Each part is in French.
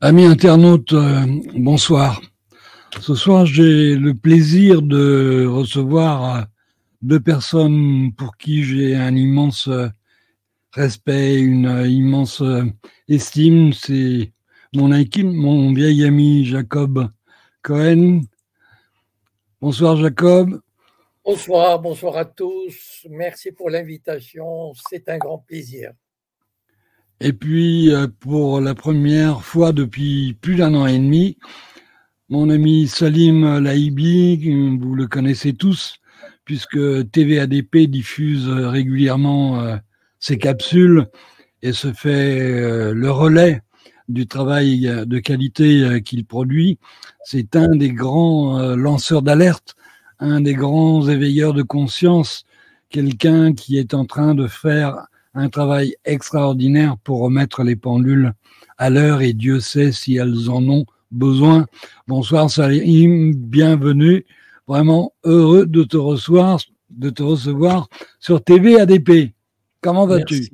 Amis internautes, bonsoir. Ce soir, j'ai le plaisir de recevoir deux personnes pour qui j'ai un immense respect, une immense estime. C'est mon vieil ami Jacob Cohen. Bonsoir Jacob. Bonsoir, bonsoir à tous. Merci pour l'invitation. C'est un grand plaisir. Et puis, pour la première fois depuis plus d'un an et demi, mon ami Salim Lahibi, vous le connaissez tous, puisque TV ADP diffuse régulièrement ses capsules et se fait le relais du travail de qualité qu'il produit. C'est un des grands lanceurs d'alerte, un des grands éveilleurs de conscience, quelqu'un qui est en train de faire un travail extraordinaire pour remettre les pendules à l'heure, et Dieu sait si elles en ont besoin. Bonsoir Salim, bienvenue. Vraiment heureux de te recevoir sur TV ADP. Comment vas-tu?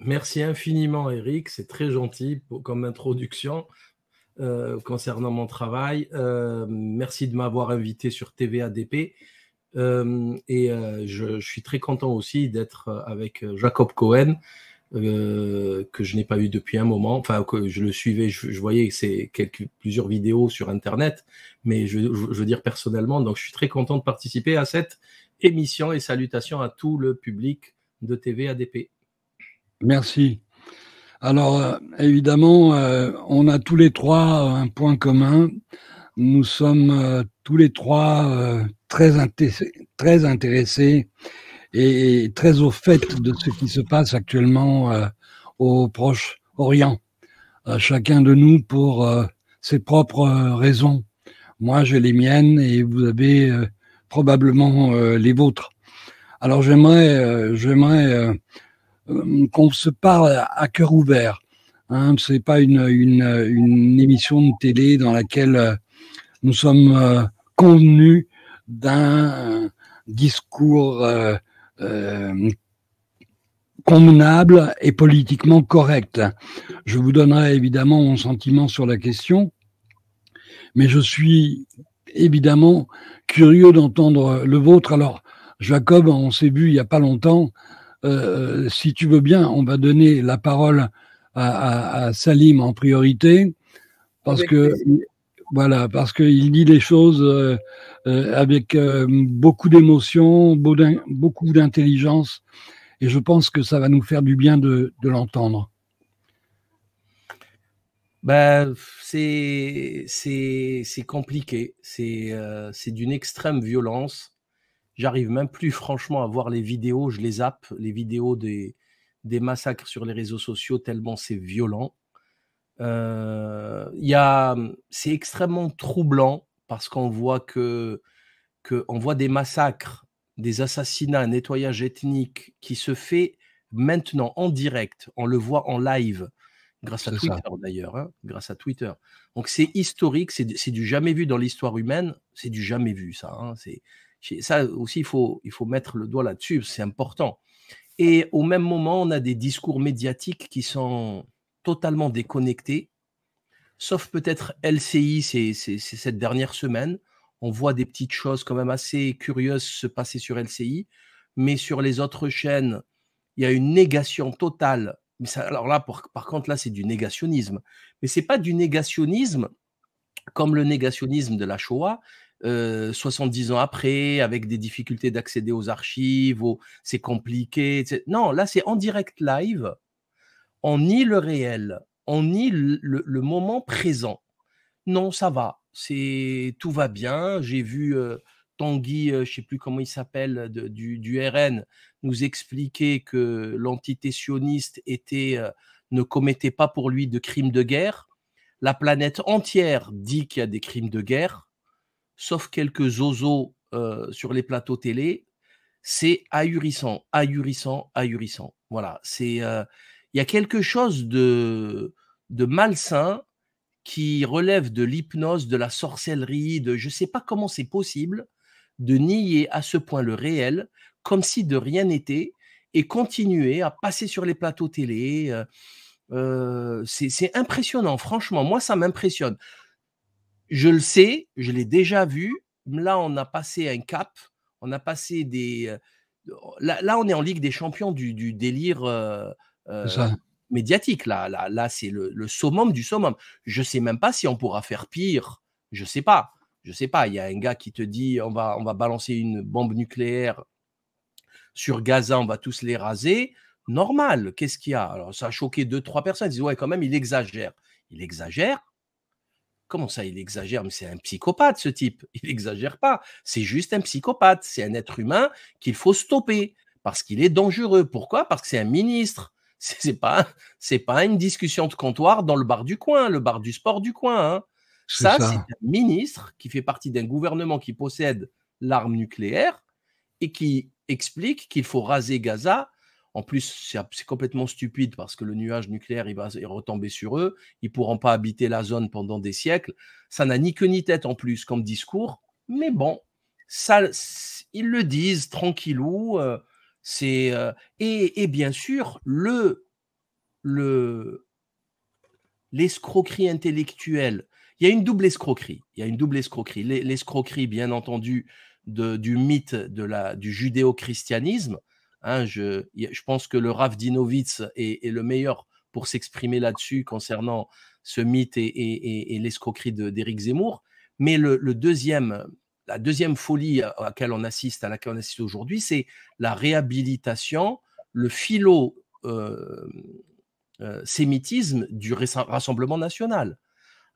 Merci infiniment Eric, c'est très gentil comme introduction concernant mon travail. Merci de m'avoir invité sur TV ADP. Je suis très content aussi d'être avec Jacob Cohen, que je n'ai pas eu depuis un moment. Enfin, que je le suivais, je voyais plusieurs vidéos sur Internet, mais je veux dire personnellement. Donc, je suis très content de participer à cette émission et salutations à tout le public de TV ADP. Merci. Alors, évidemment, on a tous les trois un point commun. Nous sommes tous les trois très intéressés et très au fait de ce qui se passe actuellement au Proche-Orient. Chacun de nous pour ses propres raisons. Moi, j'ai les miennes et vous avez probablement les vôtres. Alors, j'aimerais qu'on se parle à cœur ouvert. Hein, c'est pas une émission de télé dans laquelle nous sommes convenus d'un discours convenable et politiquement correct. Je vous donnerai évidemment mon sentiment sur la question, mais je suis évidemment curieux d'entendre le vôtre. Alors, Jacob, on s'est vu il n'y a pas longtemps. Si tu veux bien, on va donner la parole à Salim en priorité, parce qu'il dit les choses avec beaucoup d'émotion, beaucoup d'intelligence, et je pense que ça va nous faire du bien de l'entendre. Ben, c'est compliqué, c'est d'une extrême violence. J'arrive même plus franchement à voir les vidéos, je les zappe, les vidéos des massacres sur les réseaux sociaux, tellement c'est violent. C'est extrêmement troublant parce qu'on voit on voit des massacres, des assassinats, un nettoyage ethnique qui se fait maintenant en direct, on le voit en live, grâce à Twitter d'ailleurs, hein, grâce à Twitter. Donc c'est historique, c'est du jamais vu dans l'histoire humaine, c'est du jamais vu ça, hein, ça aussi, il faut mettre le doigt là-dessus, c'est important. Et au même moment, on a des discours médiatiques qui sont totalement déconnectés, sauf peut-être LCI, c'est cette dernière semaine. On voit des petites choses quand même assez curieuses se passer sur LCI, mais sur les autres chaînes, il y a une négation totale. Mais ça, alors là, par contre, là, c'est du négationnisme. Mais ce n'est pas du négationnisme comme le négationnisme de la Shoah, 70 ans après, avec des difficultés d'accéder aux archives, c'est compliqué. Etc. Non, là, c'est en direct live, on nie le réel, on nie le moment présent. Non, ça va, tout va bien. J'ai vu Tanguy, je ne sais plus comment il s'appelle, du RN, nous expliquer que l'entité sioniste ne commettait pas pour lui de crimes de guerre. La planète entière dit qu'il y a des crimes de guerre, sauf quelques zozos sur les plateaux télé. C'est ahurissant, ahurissant, ahurissant. Voilà, il y a quelque chose de malsain qui relève de l'hypnose, de la sorcellerie, je ne sais pas comment c'est possible de nier à ce point le réel, comme si de rien n'était, et continuer à passer sur les plateaux télé, C'est impressionnant, franchement, moi ça m'impressionne. Je le sais, je l'ai déjà vu. Là, on a passé un cap, on a passé des. Là, on est en Ligue des Champions du délire médiatique. Là c'est le summum du summum. Je ne sais même pas si on pourra faire pire. Je ne sais pas. Il y a un gars qui te dit on va balancer une bombe nucléaire sur Gaza, on va tous les raser. Normal, qu'est-ce qu'il y a? Alors, ça a choqué 2-3 personnes. Ils disent ouais, quand même, il exagère. Il exagère? Comment ça, il exagère? Mais c'est un psychopathe, ce type. Il n'exagère pas. C'est juste un psychopathe. C'est un être humain qu'il faut stopper parce qu'il est dangereux. Pourquoi? Parce que c'est un ministre. C'est pas une discussion de comptoir dans le bar du coin, le bar du sport du coin. Hein. Ça, c'est un ministre qui fait partie d'un gouvernement qui possède l'arme nucléaire et qui explique qu'il faut raser Gaza. En plus, c'est complètement stupide parce que le nuage nucléaire, il va retomber sur eux. Ils ne pourront pas habiter la zone pendant des siècles. Ça n'a ni queue ni tête en plus comme discours. Mais bon, ça, ils le disent tranquillou. Et bien sûr, l'escroquerie intellectuelle. Il y a une double escroquerie. L'escroquerie, bien entendu, du mythe du judéo-christianisme. Hein, je pense que le Rav Dinovitz est le meilleur pour s'exprimer là-dessus concernant ce mythe et l'escroquerie d'Éric Zemmour. Mais la deuxième folie à laquelle on assiste aujourd'hui, c'est la réhabilitation, le sémitisme du Rassemblement national.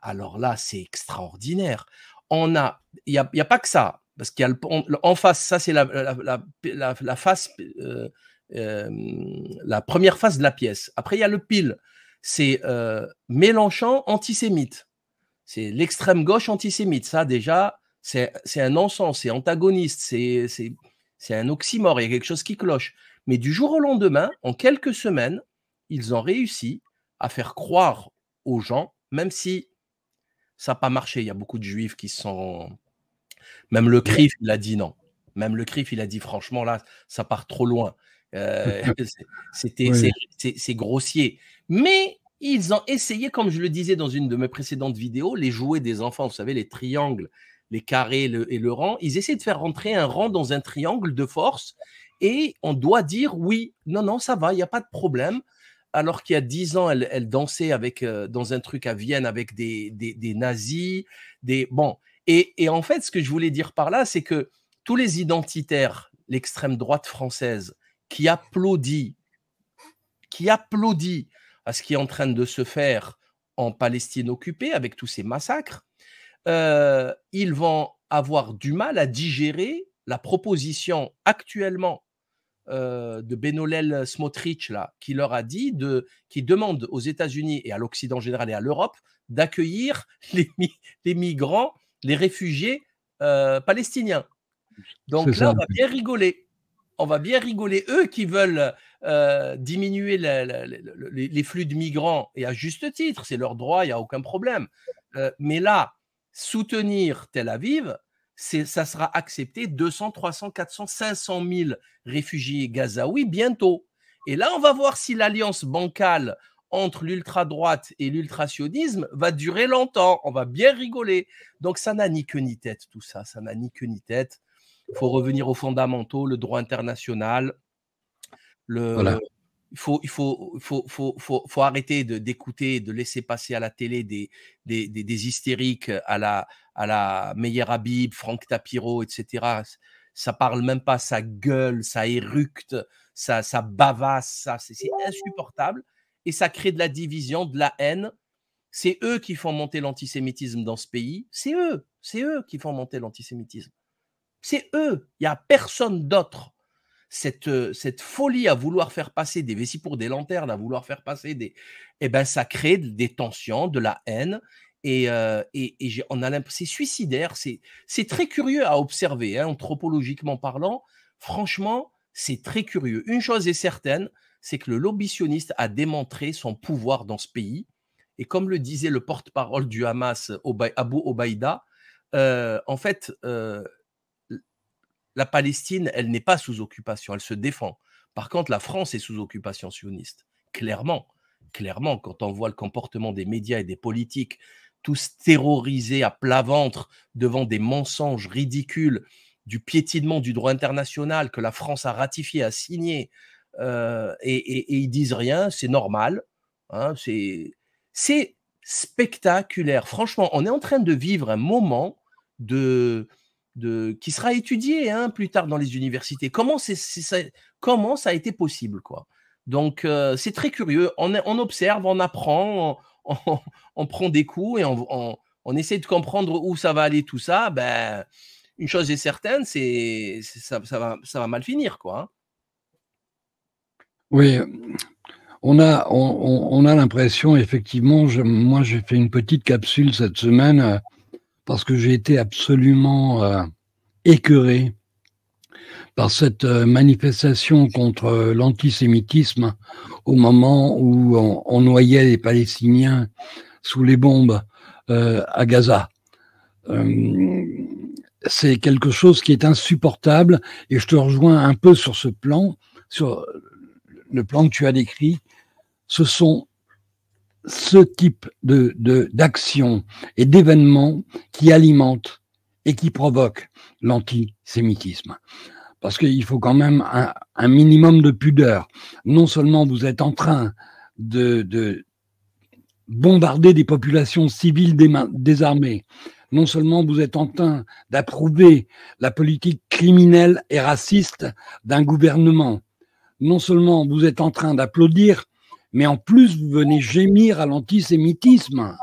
Alors là, c'est extraordinaire. Il n'y a pas que ça. Parce qu'il y a en face, ça c'est la face, la première face de la pièce. Après, il y a le pile. C'est Mélenchon antisémite. C'est l'extrême gauche antisémite. Ça, déjà, c'est un non-sens, c'est antagoniste, c'est un oxymore, il y a quelque chose qui cloche. Mais du jour au lendemain, en quelques semaines, ils ont réussi à faire croire aux gens, même si ça n'a pas marché. Il y a beaucoup de juifs qui sont... Même le CRIF, il a dit non. Même le CRIF, il a dit franchement, là, ça part trop loin. C'est grossier. Mais ils ont essayé, comme je le disais dans une de mes précédentes vidéos, les jouets des enfants, vous savez, les triangles, les carrés et le rang. Ils essaient de faire rentrer un rang dans un triangle de force et on doit dire oui, non, ça va, il n'y a pas de problème. Alors qu'il y a 10 ans, elle dansait dans un truc à Vienne avec des nazis. Bon. Et en fait, ce que je voulais dire par là, c'est que tous les identitaires, l'extrême droite française, qui applaudit à ce qui est en train de se faire en Palestine occupée avec tous ces massacres, ils vont avoir du mal à digérer la proposition actuellement de Benolel Smotrich, là, qui leur a dit, qui demande aux États-Unis et à l'Occident en général et à l'Europe d'accueillir les migrants, les réfugiés palestiniens. Donc là, on va bien rigoler. Eux qui veulent diminuer les flux de migrants, et à juste titre, c'est leur droit, il n'y a aucun problème. Mais là, soutenir Tel Aviv, ça sera accepté 200, 300, 400, 500 000 réfugiés gazaouis bientôt. Et là, on va voir si l'alliance bancale entre l'ultra-droite et l'ultra-sionisme va durer longtemps. On va bien rigoler. Donc, ça n'a ni queue ni tête, tout ça. Ça n'a ni queue ni tête. Il faut revenir aux fondamentaux, le droit international. Voilà. Il faut arrêter d'écouter, de laisser passer à la télé des hystériques à la Meyer Habib, Franck Tapiro, etc. Ça parle même pas, ça gueule, ça éructe, ça bavasse, c'est insupportable. Et ça crée de la division, de la haine. C'est eux qui font monter l'antisémitisme dans ce pays. C'est eux qui font monter l'antisémitisme. C'est eux. Il n'y a personne d'autre. Cette folie à vouloir faire passer des vessies pour des lanternes, à vouloir faire passer ça crée des tensions, de la haine. On a l'impression, c'est suicidaire. C'est très curieux à observer, hein, anthropologiquement parlant. Franchement, c'est très curieux. Une chose est certaine, c'est que le lobby sioniste a démontré son pouvoir dans ce pays. Et comme le disait le porte-parole du Hamas, Abu Obaïda, en fait, la Palestine, elle n'est pas sous occupation, elle se défend. Par contre, la France est sous occupation sioniste, clairement. clairement, quand on voit le comportement des médias et des politiques, tous terrorisés à plat ventre devant des mensonges ridicules, du piétinement du droit international que la France a ratifié, a signé, et ils disent rien, c'est normal. Hein, c'est spectaculaire. Franchement, on est en train de vivre un moment qui sera étudié, hein, plus tard dans les universités. Comment ça a été possible, quoi. Donc, c'est très curieux. On observe, on apprend, on prend des coups et on essaie de comprendre où ça va aller, tout ça. Ben, une chose est certaine, ça va mal finir, quoi. Hein. Oui, on a l'impression, effectivement, moi j'ai fait une petite capsule cette semaine parce que j'ai été absolument écœuré par cette manifestation contre l'antisémitisme au moment où on noyait les Palestiniens sous les bombes à Gaza. C'est quelque chose qui est insupportable et je te rejoins un peu sur ce plan, sur le plan que tu as décrit. Ce sont ce type d'actions et d'événements qui alimentent et qui provoquent l'antisémitisme. Parce qu'il faut quand même un minimum de pudeur. Non seulement vous êtes en train de bombarder des populations civiles désarmées, non seulement vous êtes en train d'approuver la politique criminelle et raciste d'un gouvernement, non seulement vous êtes en train d'applaudir, mais en plus vous venez gémir à l'antisémitisme.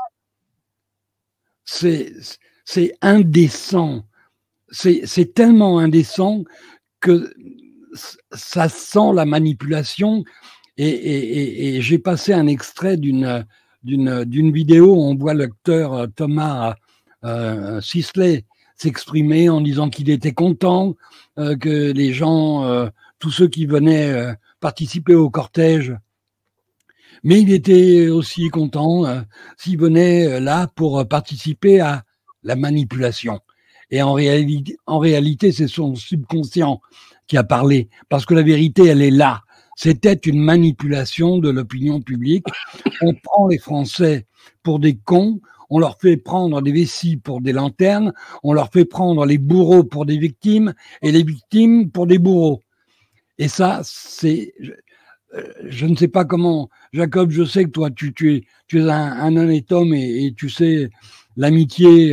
C'est indécent. C'est tellement indécent que ça sent la manipulation. Et j'ai passé un extrait d'une vidéo où on voit l'acteur Thomas Sisley s'exprimer en disant qu'il était content que les gens, tous ceux qui venaient participer au cortège, mais il était aussi content s'il venait là pour participer à la manipulation. Et en réalité, c'est son subconscient qui a parlé, parce que la vérité, elle est là. C'était une manipulation de l'opinion publique. On prend les Français pour des cons, on leur fait prendre des vessies pour des lanternes, on leur fait prendre les bourreaux pour des victimes et les victimes pour des bourreaux. Et ça, c'est... Je ne sais pas comment... Jacob, je sais que toi, tu es un honnête homme et tu sais l'amitié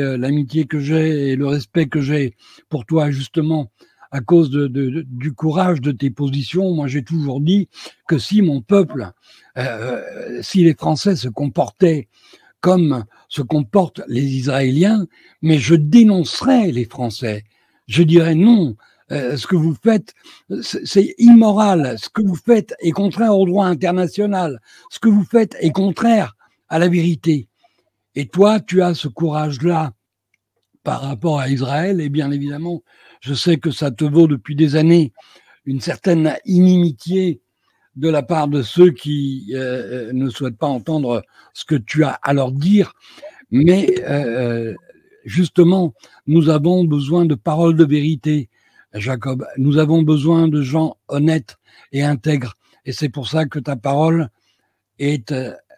que j'ai et le respect que j'ai pour toi, justement, à cause du courage de tes positions. Moi, j'ai toujours dit que si mon peuple, si les Français se comportaient comme se comportent les Israéliens, mais je dénoncerais les Français. Je dirais non, ce que vous faites, c'est immoral. Ce que vous faites est contraire au droit international. Ce que vous faites est contraire à la vérité. Et toi, tu as ce courage-là par rapport à Israël, et bien évidemment, je sais que ça te vaut depuis des années une certaine inimitié de la part de ceux qui ne souhaitent pas entendre ce que tu as à leur dire, mais justement, nous avons besoin de paroles de vérité, Jacob. Nous avons besoin de gens honnêtes et intègres, et c'est pour ça que ta parole est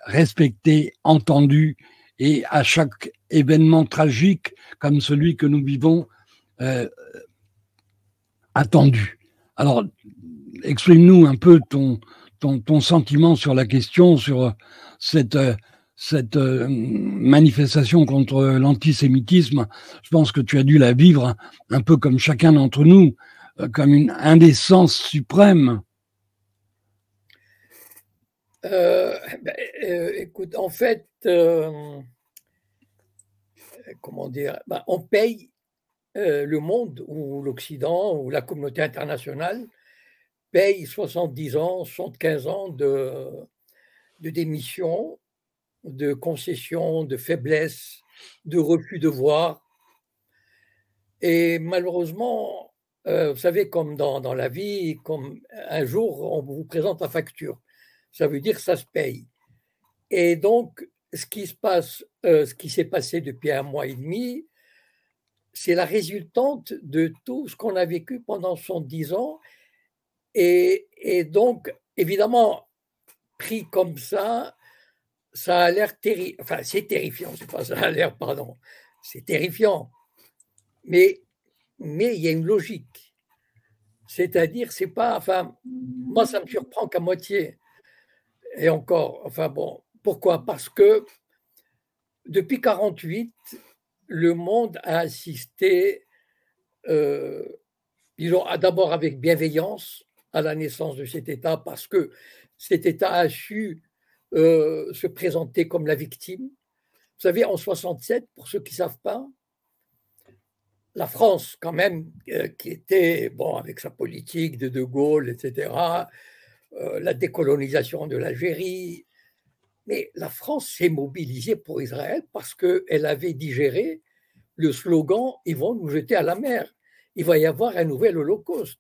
respectée, entendue, et à chaque événement tragique comme celui que nous vivons, attendu. Alors, exprime-nous un peu ton sentiment sur la question, sur cette manifestation contre l'antisémitisme. Je pense que tu as dû la vivre un peu comme chacun d'entre nous, comme une indécence suprême. Écoute, en fait, comment dire, on paye le monde ou l'Occident ou la communauté internationale paye 70 ans, 75 ans de démission, de concession, de faiblesse, de refus de voir. Et malheureusement, vous savez, comme dans la vie, comme un jour, on vous présente la facture. Ça veut dire que ça se paye. Et donc, ce qui s'est passé depuis 1 mois et demi, c'est la résultante de tout ce qu'on a vécu pendant 70 ans. Et donc, évidemment, pris comme ça, ça a l'air terrifiant. Enfin, c'est terrifiant, c'est pas ça a l'air, pardon. C'est terrifiant. Mais il y a une logique. C'est-à-dire, c'est pas. Enfin, moi, ça me surprend qu'à moitié. Et encore, enfin bon, pourquoi? Parce que depuis 1948, le monde a assisté, disons, d'abord avec bienveillance à la naissance de cet État, parce que cet État a su se présenter comme la victime. Vous savez, en 67, pour ceux qui ne savent pas, la France, quand même, qui était, bon, avec sa politique de Gaulle, etc., la décolonisation de l'Algérie, mais la France s'est mobilisée pour Israël parce qu'elle avait digéré le slogan « Ils vont nous jeter à la mer, il va y avoir un nouvel holocauste ».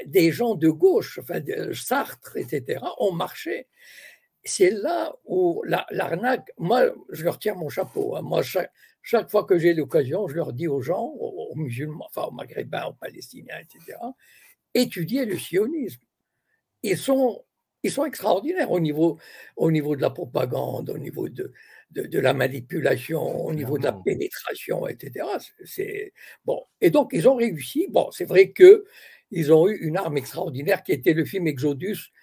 Des gens de gauche, enfin, Sartre, etc., ont marché. C'est là où l'arnaque, moi, je leur tire mon chapeau. Hein. Moi, chaque fois que j'ai l'occasion, je leur dis aux gens, aux musulmans, enfin aux maghrébins, aux palestiniens, etc., étudiez le sionisme. Ils sont extraordinaires au niveau de la propagande, au niveau de la manipulation, au niveau de la pénétration, etc. Bon. Et donc, ils ont réussi. Bon, c'est vrai qu'ils ont eu une arme extraordinaire qui était le film Exodus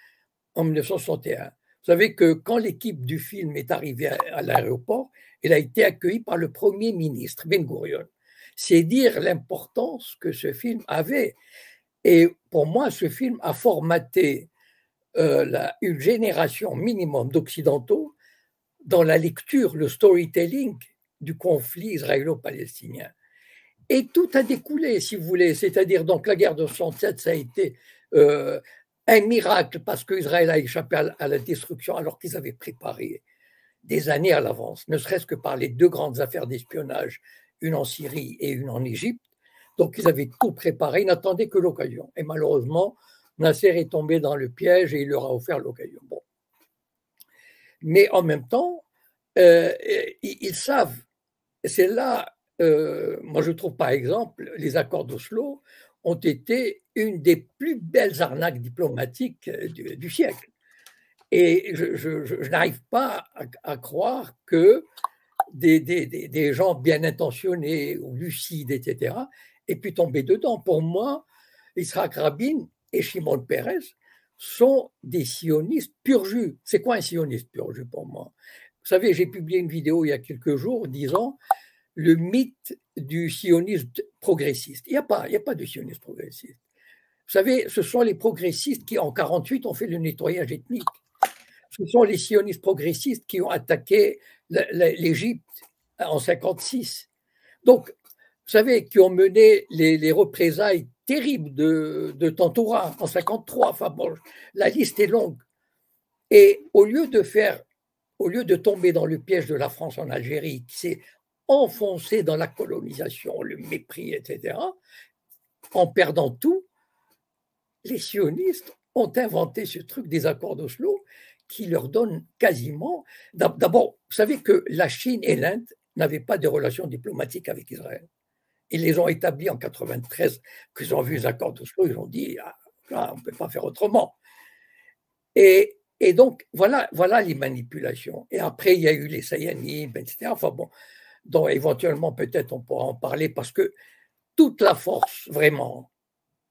en 1961. Vous savez que quand l'équipe du film est arrivée à l'aéroport, elle a été accueillie par le Premier ministre, Ben Gurion. C'est dire l'importance que ce film avait. Et pour moi, ce film a formaté une génération minimum d'Occidentaux dans la lecture, le storytelling du conflit israélo-palestinien. Et tout a découlé, si vous voulez. C'est-à-dire, donc, la guerre de 67, ça a été un miracle parce qu'Israël a échappé à la destruction alors qu'ils avaient préparé des années à l'avance, ne serait-ce que par les deux grandes affaires d'espionnage, une en Syrie et une en Égypte. Donc, ils avaient tout préparé, ils n'attendaient que l'occasion. Et malheureusement, Nasser est tombé dans le piège et il leur a offert l'occasion. Bon. Mais en même temps, ils savent, c'est là, moi je trouve par exemple, les accords d'Oslo ont été une des plus belles arnaques diplomatiques du siècle. Et je n'arrive pas à croire que des gens bien intentionnés ou lucides, etc., aient pu tomber dedans. Pour moi, Yitzhak Rabin et Shimon Peres sont des sionistes pur jus. C'est quoi un sioniste pur jus pour moi? Vous savez, j'ai publié une vidéo il y a quelques jours disant le mythe du sionisme progressiste. Il n'y a pas de sionisme progressiste. Vous savez, ce sont les progressistes qui, en 1948, ont fait le nettoyage ethnique. Ce sont les sionistes progressistes qui ont attaqué l'Égypte en 1956. Donc, vous savez, qui ont mené les représailles terribles de Tantoura en 1953. Enfin bon, la liste est longue. Et au lieu de tomber dans le piège de la France en Algérie, qui s'est enfoncé dans la colonisation, le mépris, etc., en perdant tout, les sionistes ont inventé ce truc des accords d'Oslo qui leur donne quasiment… D'abord, vous savez que la Chine et l'Inde n'avaient pas de relations diplomatiques avec Israël. Ils les ont établis en 1993, qu'ils ont vu les accords d'Oslo, ils ont dit ah, on ne peut pas faire autrement. Et donc, voilà les manipulations. Et après, il y a eu les Sayanim, etc. Enfin bon, dont éventuellement, peut-être, on pourra en parler parce que toute la force, vraiment,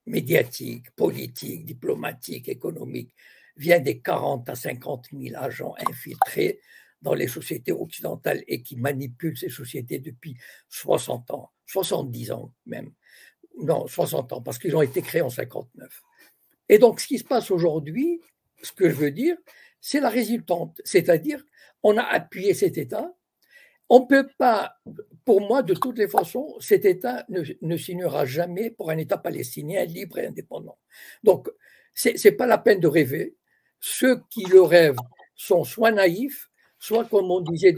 médiatique, politique, diplomatique, économique, vient des 40 à 50 000 agents infiltrés dans les sociétés occidentales et qui manipulent ces sociétés depuis 60 ans, 70 ans même. Non, 60 ans, parce qu'ils ont été créés en 59. Et donc, ce qui se passe aujourd'hui, ce que je veux dire, c'est la résultante. C'est-à-dire, on a appuyé cet État. On ne peut pas, pour moi, de toutes les façons, cet État ne signera jamais pour un État palestinien libre et indépendant. Donc, ce n'est pas la peine de rêver. Ceux qui le rêvent sont soit naïfs, soit, comme on disait,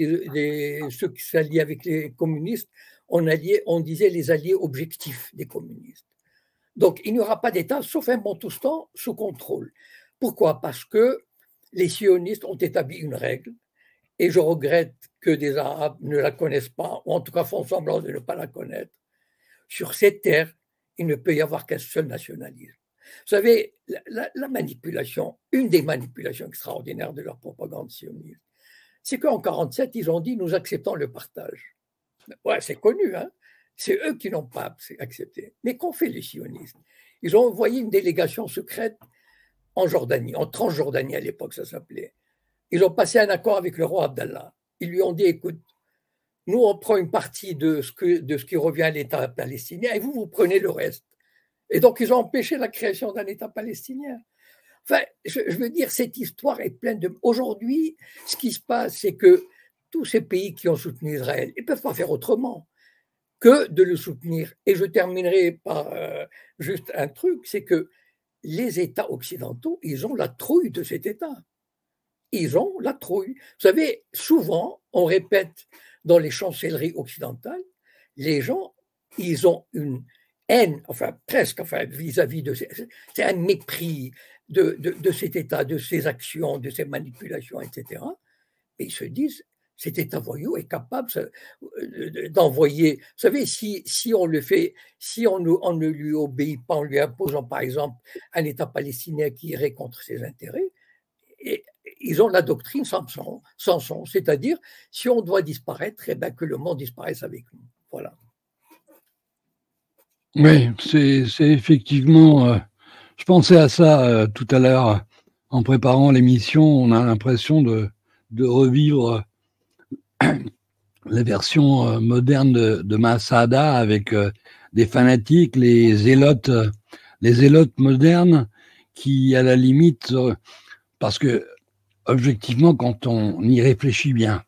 ceux qui s'allient avec les communistes, on disait les alliés objectifs des communistes. Donc, il n'y aura pas d'État, sauf un Bantoustan sous contrôle. Pourquoi? Parce que les sionistes ont établi une règle, et je regrette que des Arabes ne la connaissent pas, ou en tout cas font semblant de ne pas la connaître. Sur ces terres, il ne peut y avoir qu'un seul nationalisme. Vous savez, la manipulation, une des manipulations extraordinaires de leur propagande sioniste, c'est qu'en 1947, ils ont dit nous acceptons le partage. Ouais, c'est connu, hein. C'est eux qui n'ont pas accepté. Mais qu'ont fait les sionistes? Ils ont envoyé une délégation secrète en Jordanie, en Transjordanie à l'époque, ça s'appelait. Ils ont passé un accord avec le roi Abdallah. Ils lui ont dit, écoute, nous, on prend une partie de ce qui revient à l'État palestinien et vous prenez le reste. Et donc, ils ont empêché la création d'un État palestinien. Enfin, je veux dire, cette histoire est pleine de... Aujourd'hui, ce qui se passe, c'est que tous ces pays qui ont soutenu Israël, ils ne peuvent pas faire autrement que de le soutenir. Et je terminerai par juste un truc, c'est que les États occidentaux, ils ont la trouille de cet État. Ils ont la trouille. Vous savez, souvent, on répète dans les chancelleries occidentales, les gens, ils ont une haine, enfin presque, enfin vis-à-vis de... C'est un mépris de cet État, de ses actions, de ses manipulations, etc. Et ils se disent, cet État voyou est capable d'envoyer... Vous savez, si on le fait, si on ne lui obéit pas en lui imposant, par exemple, un État palestinien qui irait contre ses intérêts, et ils ont la doctrine Samson, c'est-à-dire, si on doit disparaître, eh bien, que le monde disparaisse avec nous. Voilà. Oui, c'est effectivement... je pensais à ça tout à l'heure en préparant l'émission. On a l'impression de revivre les versions modernes de Masada avec des fanatiques, les zélotes modernes qui, à la limite, parce que objectivement, quand on y réfléchit bien,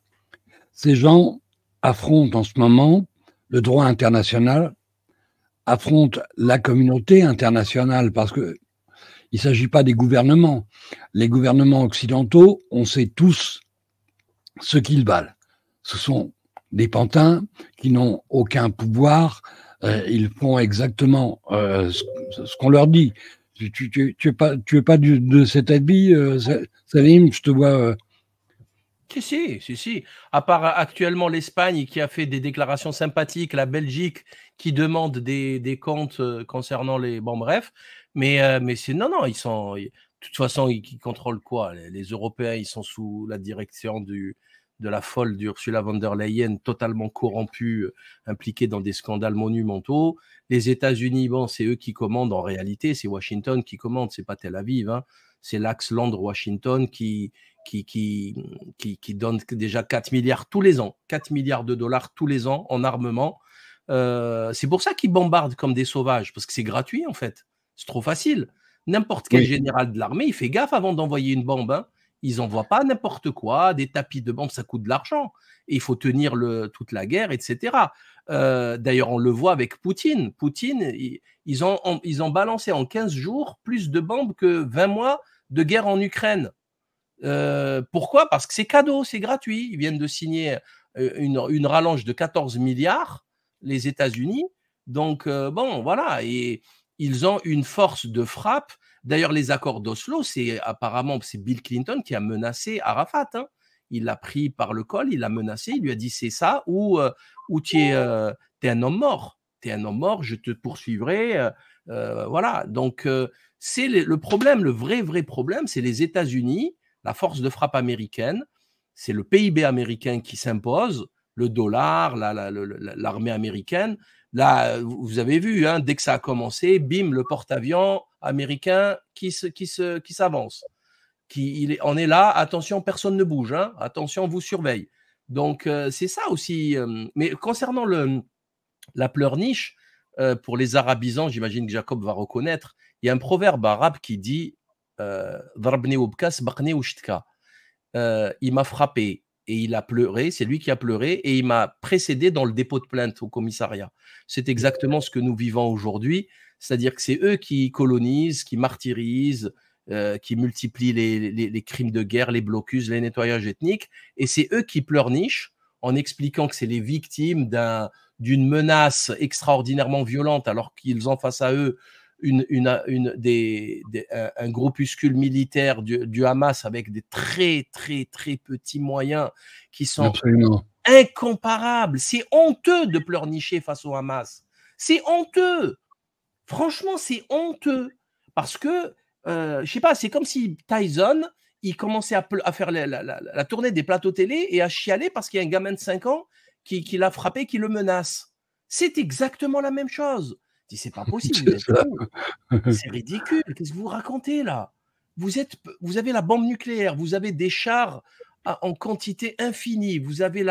ces gens affrontent en ce moment le droit international, affrontent la communauté internationale, parce que il ne s'agit pas des gouvernements. Les gouvernements occidentaux, on sait tous ce qu'ils valent. Ce sont des pantins qui n'ont aucun pouvoir. Ils font exactement ce qu'on leur dit. Tu es pas de cet avis, Salim? Je te vois... Si. À part actuellement l'Espagne qui a fait des déclarations sympathiques, la Belgique qui demande des comptes concernant les... Bon, bref. Mais c'est... Non, ils sont... De toute façon, ils contrôlent quoi? Les Européens, ils sont sous la direction de la folle d'Ursula von der Leyen, totalement corrompue, impliquée dans des scandales monumentaux. Les États-Unis, bon, c'est eux qui commandent en réalité, c'est Washington qui commande, c'est pas Tel Aviv, hein. C'est l'axe Londres-Washington qui donne déjà 4 milliards tous les ans, 4 milliards de dollars tous les ans en armement. C'est pour ça qu'ils bombardent comme des sauvages, parce que c'est gratuit en fait. C'est trop facile. N'importe quel général de l'armée, il fait gaffe avant d'envoyer une bombe, hein. Ils n'envoient pas n'importe quoi, des tapis de bombes, ça coûte de l'argent. Et il faut tenir toute la guerre, etc. D'ailleurs, on le voit avec Poutine. Poutine, ils ont balancé en 15 jours plus de bombes que 20 mois de guerre en Ukraine. Pourquoi? Parce que c'est cadeau, c'est gratuit. Ils viennent de signer une rallonge de 14 milliards, les États-Unis. Donc, bon, voilà. Et ils ont une force de frappe. D'ailleurs, les accords d'Oslo, apparemment, c'est Bill Clinton qui a menacé Arafat, hein. Il l'a pris par le col, il l'a menacé, il lui a dit c'est ça ou tu es un homme mort. Tu es un homme mort, je te poursuivrai. Voilà. Donc, c'est le problème, le vrai problème, c'est les États-Unis, la force de frappe américaine, c'est le PIB américain qui s'impose, le dollar, l'armée américaine. Là, vous avez vu, hein, dès que ça a commencé, bim, le porte-avions américain qui s'avance. On est là, attention, personne ne bouge, hein, attention, on vous surveille. Donc, c'est ça aussi. Mais concernant la pleurniche, pour les arabisants, j'imagine que Jacob va reconnaître, il y a un proverbe arabe qui dit Darbni ubka sabaqni ushtka. Il m'a frappé et il a pleuré, c'est lui qui a pleuré et il m'a précédé dans le dépôt de plainte au commissariat. C'est exactement ce que nous vivons aujourd'hui, c'est-à-dire que c'est eux qui colonisent, qui martyrisent, qui multiplient les crimes de guerre, les blocus, les nettoyages ethniques, et c'est eux qui pleurnichent en expliquant que c'est les victimes d'une menace extraordinairement violente alors qu'ils ont face à eux un groupuscule militaire du Hamas avec des très petits moyens qui sont incomparables. C'est honteux de pleurnicher face au Hamas. C'est honteux. Franchement, c'est honteux. Parce que, je sais pas, c'est comme si Tyson, il commençait à faire la tournée des plateaux télé et à chialer parce qu'il y a un gamin de 5 ans qui l'a frappé, qui le menace. C'est exactement la même chose. Il dit, c'est pas possible, c'est ridicule. Qu'est-ce que vous racontez là? Vous avez la bombe nucléaire, vous avez des chars en quantité infinie, vous avez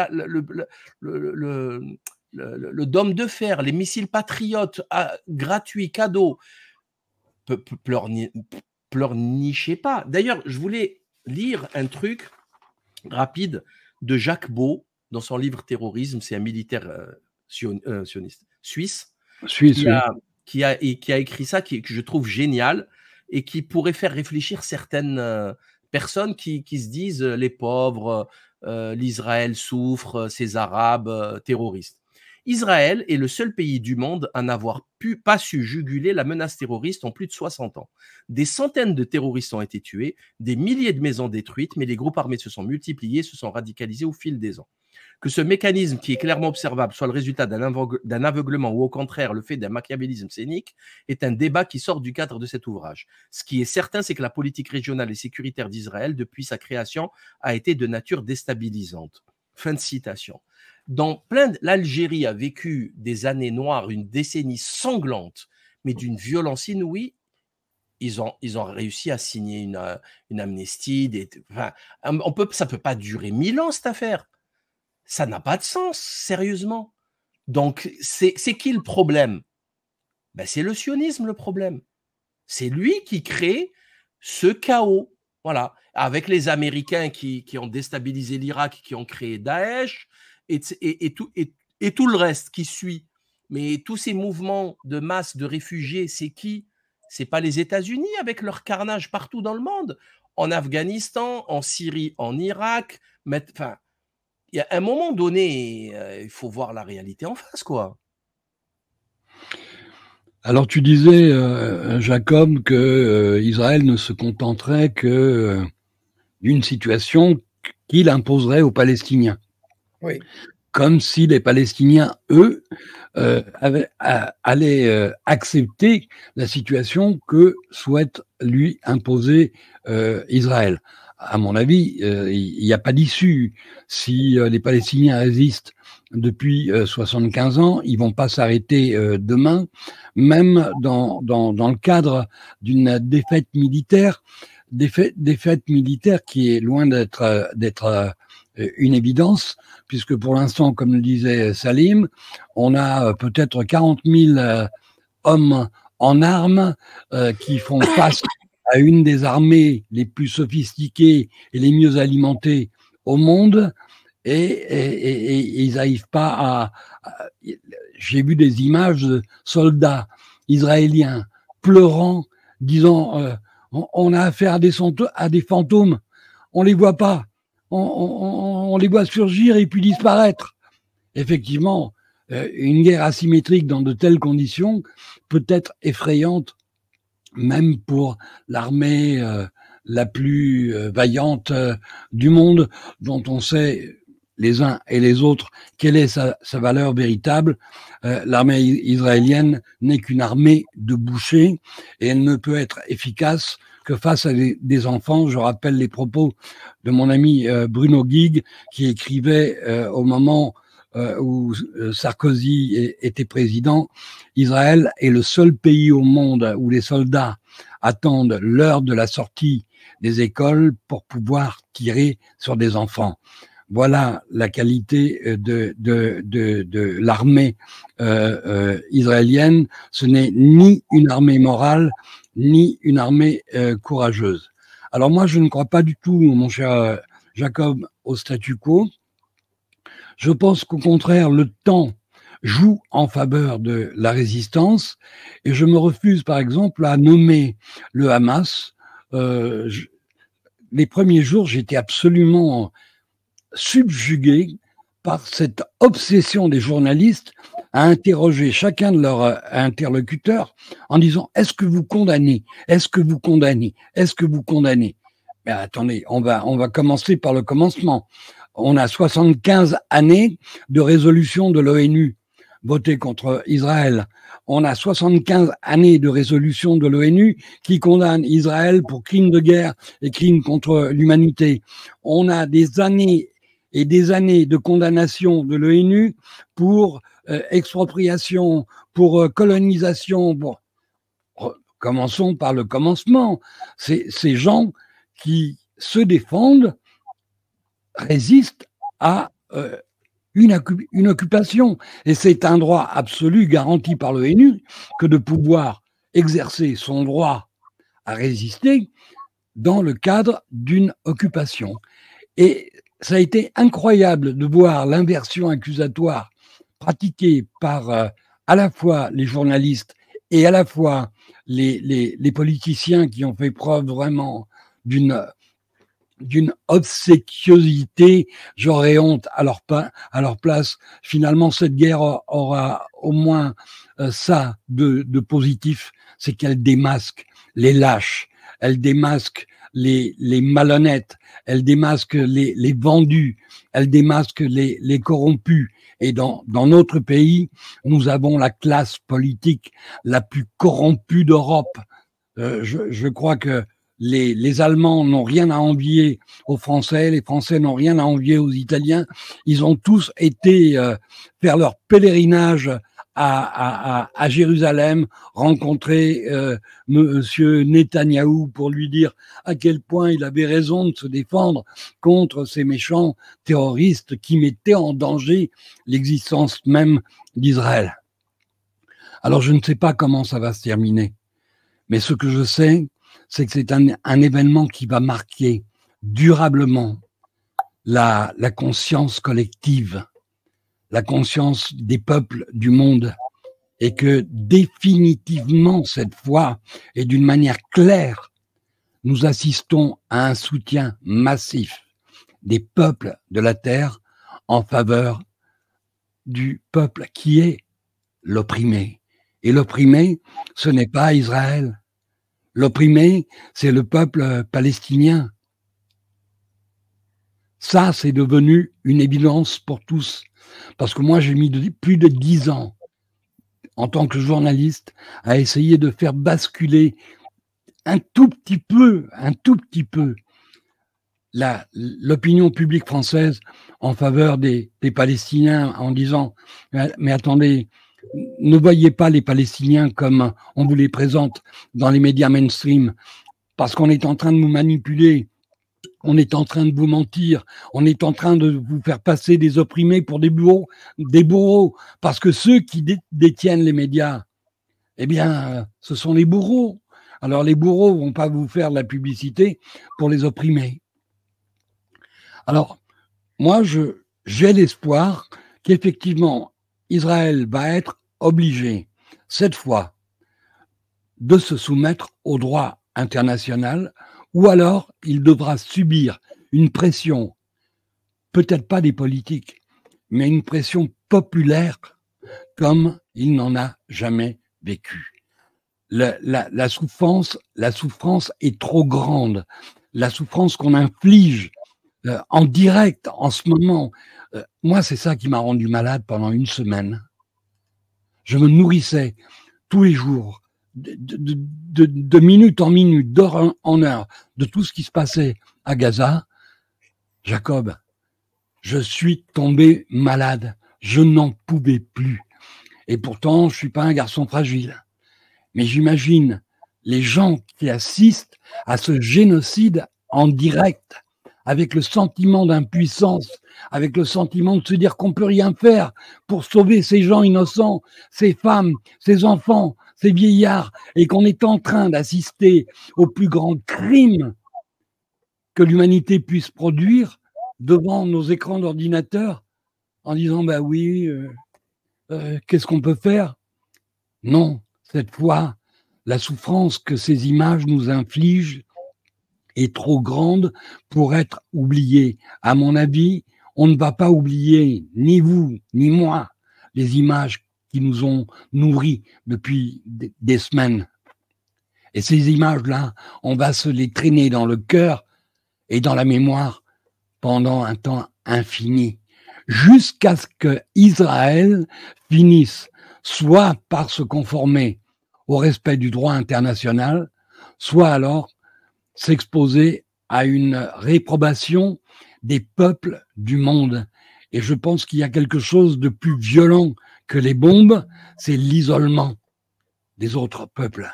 le dôme de fer, les missiles patriotes gratuits, cadeaux. Pleurnichez pas. D'ailleurs, je voulais lire un truc rapide de Jacques Beau dans son livre Terrorisme. C'est un militaire sioniste suisse qui a écrit ça, que je trouve génial et qui pourrait faire réfléchir certaines personnes qui se disent les pauvres, l'Israël souffre, ces Arabes terroristes. Israël est le seul pays du monde à n'avoir pas su juguler la menace terroriste en plus de 60 ans. Des centaines de terroristes ont été tués, des milliers de maisons détruites, mais les groupes armés se sont multipliés, se sont radicalisés au fil des ans. Que ce mécanisme qui est clairement observable soit le résultat d'un aveuglement ou au contraire le fait d'un machiavélisme scénique est un débat qui sort du cadre de cet ouvrage. Ce qui est certain, c'est que la politique régionale et sécuritaire d'Israël, depuis sa création, a été de nature déstabilisante. Fin de citation. L'Algérie a vécu des années noires, une décennie sanglante, mais d'une violence inouïe. Ils ont réussi à signer une amnistie. Ça ne peut pas durer 1000 ans, cette affaire. Ça n'a pas de sens, sérieusement. Donc, c'est qui le problème? C'est le sionisme, le problème. C'est lui qui crée ce chaos. Voilà. Avec les Américains qui ont déstabilisé l'Irak, qui ont créé Daesh, et tout le reste qui suit. Mais tous ces mouvements de masse de réfugiés, c'est qui? C'est pas les États-Unis avec leur carnage partout dans le monde, en Afghanistan, en Syrie, en Irak. Enfin, il y a un moment donné, il faut voir la réalité en face, quoi. Alors tu disais, Jacob, que Israël ne se contenterait que d'une situation qu'il imposerait aux Palestiniens. Oui. Comme si les Palestiniens, eux, allaient accepter la situation que souhaite lui imposer Israël. À mon avis, il n'y a pas d'issue. Si les Palestiniens résistent depuis 75 ans, ils vont pas s'arrêter demain, même dans le cadre d'une défaite militaire qui est loin d'être une évidence, puisque pour l'instant, comme le disait Salim, on a peut-être 40 000 hommes en armes qui font face à une des armées les plus sophistiquées et les mieux alimentées au monde, et ils n'arrivent pas J'ai vu des images de soldats israéliens pleurant, disant on a affaire à des fantômes, on les voit pas. On les voit surgir et puis disparaître. Effectivement, une guerre asymétrique dans de telles conditions peut être effrayante, même pour l'armée la plus vaillante du monde, dont on sait les uns et les autres quelle est sa valeur véritable. L'armée israélienne n'est qu'une armée de bouchers et elle ne peut être efficace que face à des enfants. Je rappelle les propos de mon ami Bruno Guig, qui écrivait au moment où Sarkozy était président: Israël est le seul pays au monde où les soldats attendent l'heure de la sortie des écoles pour pouvoir tirer sur des enfants. Voilà la qualité de l'armée israélienne. Ce n'est ni une armée morale, ni une armée courageuse. Alors moi, je ne crois pas du tout, mon cher Jacob, au statu quo. Je pense qu'au contraire, le temps joue en faveur de la résistance, et je me refuse, par exemple, à nommer le Hamas. Les premiers jours, j'étais absolument subjugué par cette obsession des journalistes à interroger chacun de leurs interlocuteurs en disant: est-ce que vous condamnez? Est-ce que vous condamnez? Est-ce que vous condamnez? Mais attendez, on va commencer par le commencement. On a 75 années de résolution de l'ONU votées contre Israël. on a 75 années de résolution de l'ONU qui condamne Israël pour crimes de guerre et crimes contre l'humanité. On a des années et des années de condamnation de l'ONU pour expropriation, pour colonisation. Bon, commençons par le commencement. Ces gens qui se défendent résistent à une occupation. Et c'est un droit absolu garanti par l'ONU que de pouvoir exercer son droit à résister dans le cadre d'une occupation. Et ça a été incroyable de voir l'inversion accusatoire pratiquée par à la fois les journalistes et à la fois les politiciens qui ont fait preuve vraiment d'une obséquiosité. J'aurais honte à leur place. Finalement, cette guerre aura au moins ça de positif, c'est qu'elle démasque les lâches, elle démasque les malhonnêtes, elle démasque les vendus, elle démasque les corrompus. Et dans notre pays, nous avons la classe politique la plus corrompue d'Europe. Je crois que les Allemands n'ont rien à envier aux Français, les Français n'ont rien à envier aux Italiens. Ils ont tous été faire leur pèlerinage à Jérusalem, rencontrer Monsieur Netanyahou pour lui dire à quel point il avait raison de se défendre contre ces méchants terroristes qui mettaient en danger l'existence même d'Israël. Alors je ne sais pas comment ça va se terminer, mais ce que je sais, c'est que c'est un événement qui va marquer durablement la conscience collective, la conscience des peuples du monde, et que définitivement cette fois, et d'une manière claire, nous assistons à un soutien massif des peuples de la terre en faveur du peuple qui est l'opprimé. Et l'opprimé, ce n'est pas Israël. L'opprimé, c'est le peuple palestinien. Ça, c'est devenu une évidence pour tous. Parce que moi, j'ai mis plus de 10 ans, en tant que journaliste, à essayer de faire basculer un tout petit peu, l'opinion publique française en faveur des Palestiniens, en disant « Mais attendez, ne voyez pas les Palestiniens comme on vous les présente dans les médias mainstream, parce qu'on est en train de nous manipuler, on est en train de vous mentir, on est en train de vous faire passer des opprimés pour des bourreaux, parce que ceux qui détiennent les médias, eh bien, ce sont les bourreaux. Alors les bourreaux vont pas vous faire de la publicité pour les opprimés. » Alors, moi, j'ai l'espoir qu'effectivement, Israël va être obligé, cette fois, de se soumettre au droit international, ou alors il devra subir une pression, peut-être pas des politiques, mais une pression populaire comme il n'en a jamais vécu. La souffrance est trop grande. La souffrance qu'on inflige en direct en ce moment. Moi, c'est ça qui m'a rendu malade pendant une semaine. Je me nourrissais tous les jours, de minute en minute, d'heure en heure, de tout ce qui se passait à Gaza. Jacob, je suis tombé malade. Je n'en pouvais plus. Et pourtant, je suis pas un garçon fragile. Mais j'imagine les gens qui assistent à ce génocide en direct, avec le sentiment d'impuissance, avec le sentiment de se dire qu'on peut rien faire pour sauver ces gens innocents, ces femmes, ces enfants, ces vieillards, et qu'on est en train d'assister au plus grand crime que l'humanité puisse produire devant nos écrans d'ordinateur, en disant bah oui, qu'est-ce qu'on peut faire? Non, cette fois, la souffrance que ces images nous infligent est trop grande pour être oubliée. À mon avis, on ne va pas oublier, ni vous, ni moi, les images qui nous ont nourris depuis des semaines. Et ces images-là, on va se les traîner dans le cœur et dans la mémoire pendant un temps infini, jusqu'à ce que Israël finisse soit par se conformer au respect du droit international, soit alors s'exposer à une réprobation des peuples du monde. Et je pense qu'il y a quelque chose de plus violent que les bombes, c'est l'isolement des autres peuples.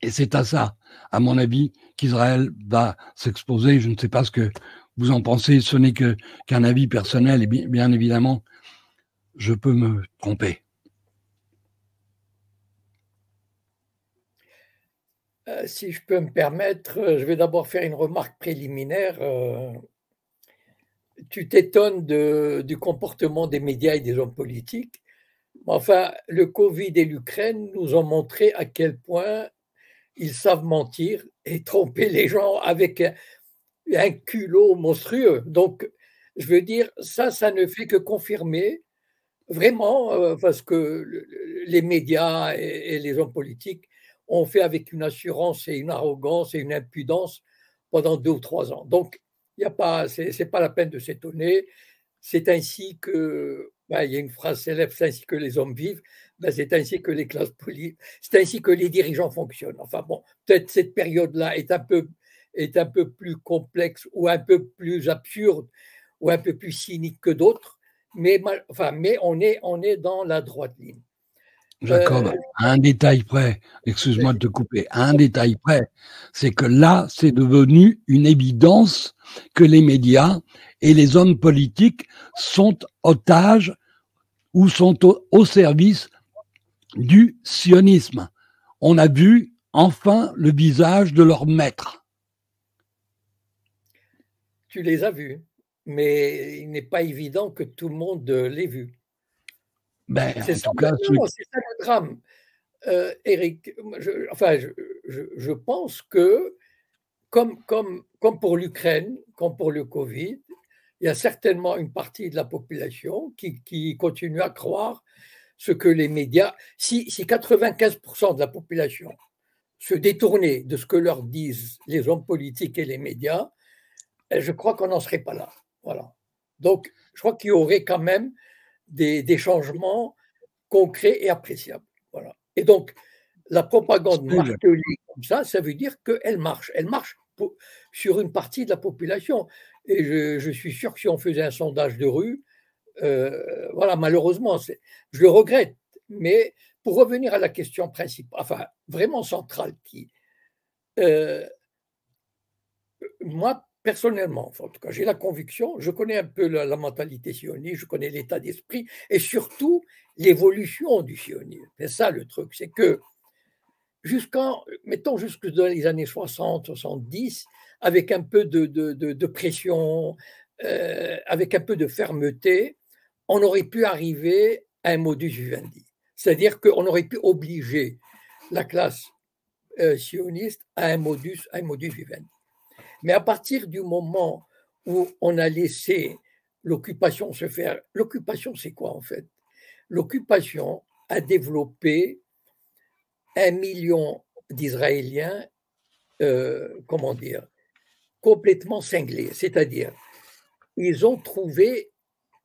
Et c'est à ça, à mon avis, qu'Israël va s'exposer. Je ne sais pas ce que vous en pensez, ce n'est qu'un avis personnel, et bien évidemment, je peux me tromper. Si je peux me permettre, je vais d'abord faire une remarque préliminaire. Tu t'étonnes du comportement des médias et des hommes politiques. Enfin, le Covid et l'Ukraine nous ont montré à quel point ils savent mentir et tromper les gens avec un culot monstrueux. Donc, je veux dire, ça ne fait que confirmer vraiment, parce que les médias et les hommes politiques ont fait avec une assurance et une arrogance et une impudence pendant 2 ou 3 ans. Donc, il y a pas, c'est pas la peine de s'étonner. C'est ainsi que, il y a une phrase célèbre, c'est ainsi que les hommes vivent, c'est ainsi que les classes politiques, c'est ainsi que les dirigeants fonctionnent. Enfin bon, peut-être cette période-là est un peu plus complexe ou un peu plus absurde ou un peu plus cynique que d'autres, mais on est dans la droite ligne. Jacob, à un détail près, excuse-moi de te couper, à un détail près, c'est que là, c'est devenu une évidence que les médias et les hommes politiques sont otages ou sont au service du sionisme. On a vu enfin le visage de leur maître. Tu les as vus, mais il n'est pas évident que tout le monde l'ait vu. Ben, C'est en ça, tout cas, c'est ça le drame. Eric, je pense que, comme pour l'Ukraine, comme pour le Covid, il y a certainement une partie de la population qui continue à croire ce que les médias, si 95% de la population se détournait de ce que leur disent les hommes politiques et les médias, je crois qu'on n'en serait pas là. Voilà. Donc, je crois qu'il y aurait quand même des changements concrets et appréciables. Voilà. Et donc, la propagande martelée comme ça veut dire qu'elle marche. Elle marche sur une partie de la population. Et je suis sûr que si on faisait un sondage de rue, voilà, malheureusement, je le regrette. Mais pour revenir à la question principale, enfin, vraiment centrale, moi, personnellement, en tout cas, j'ai la conviction, je connais un peu la mentalité sioniste, je connais l'état d'esprit et surtout l'évolution du sionisme. C'est ça le truc, c'est que mettons jusque dans les années 60, 70, avec un peu de pression, avec un peu de fermeté, on aurait pu arriver à un modus vivendi. C'est-à-dire qu'on aurait pu obliger la classe sioniste à un modus vivendi. Mais à partir du moment où on a laissé l'occupation se faire, l'occupation c'est quoi en fait? L'occupation a développé 1 million d'Israéliens, comment dire, complètement cinglés, c'est-à-dire ils ont trouvé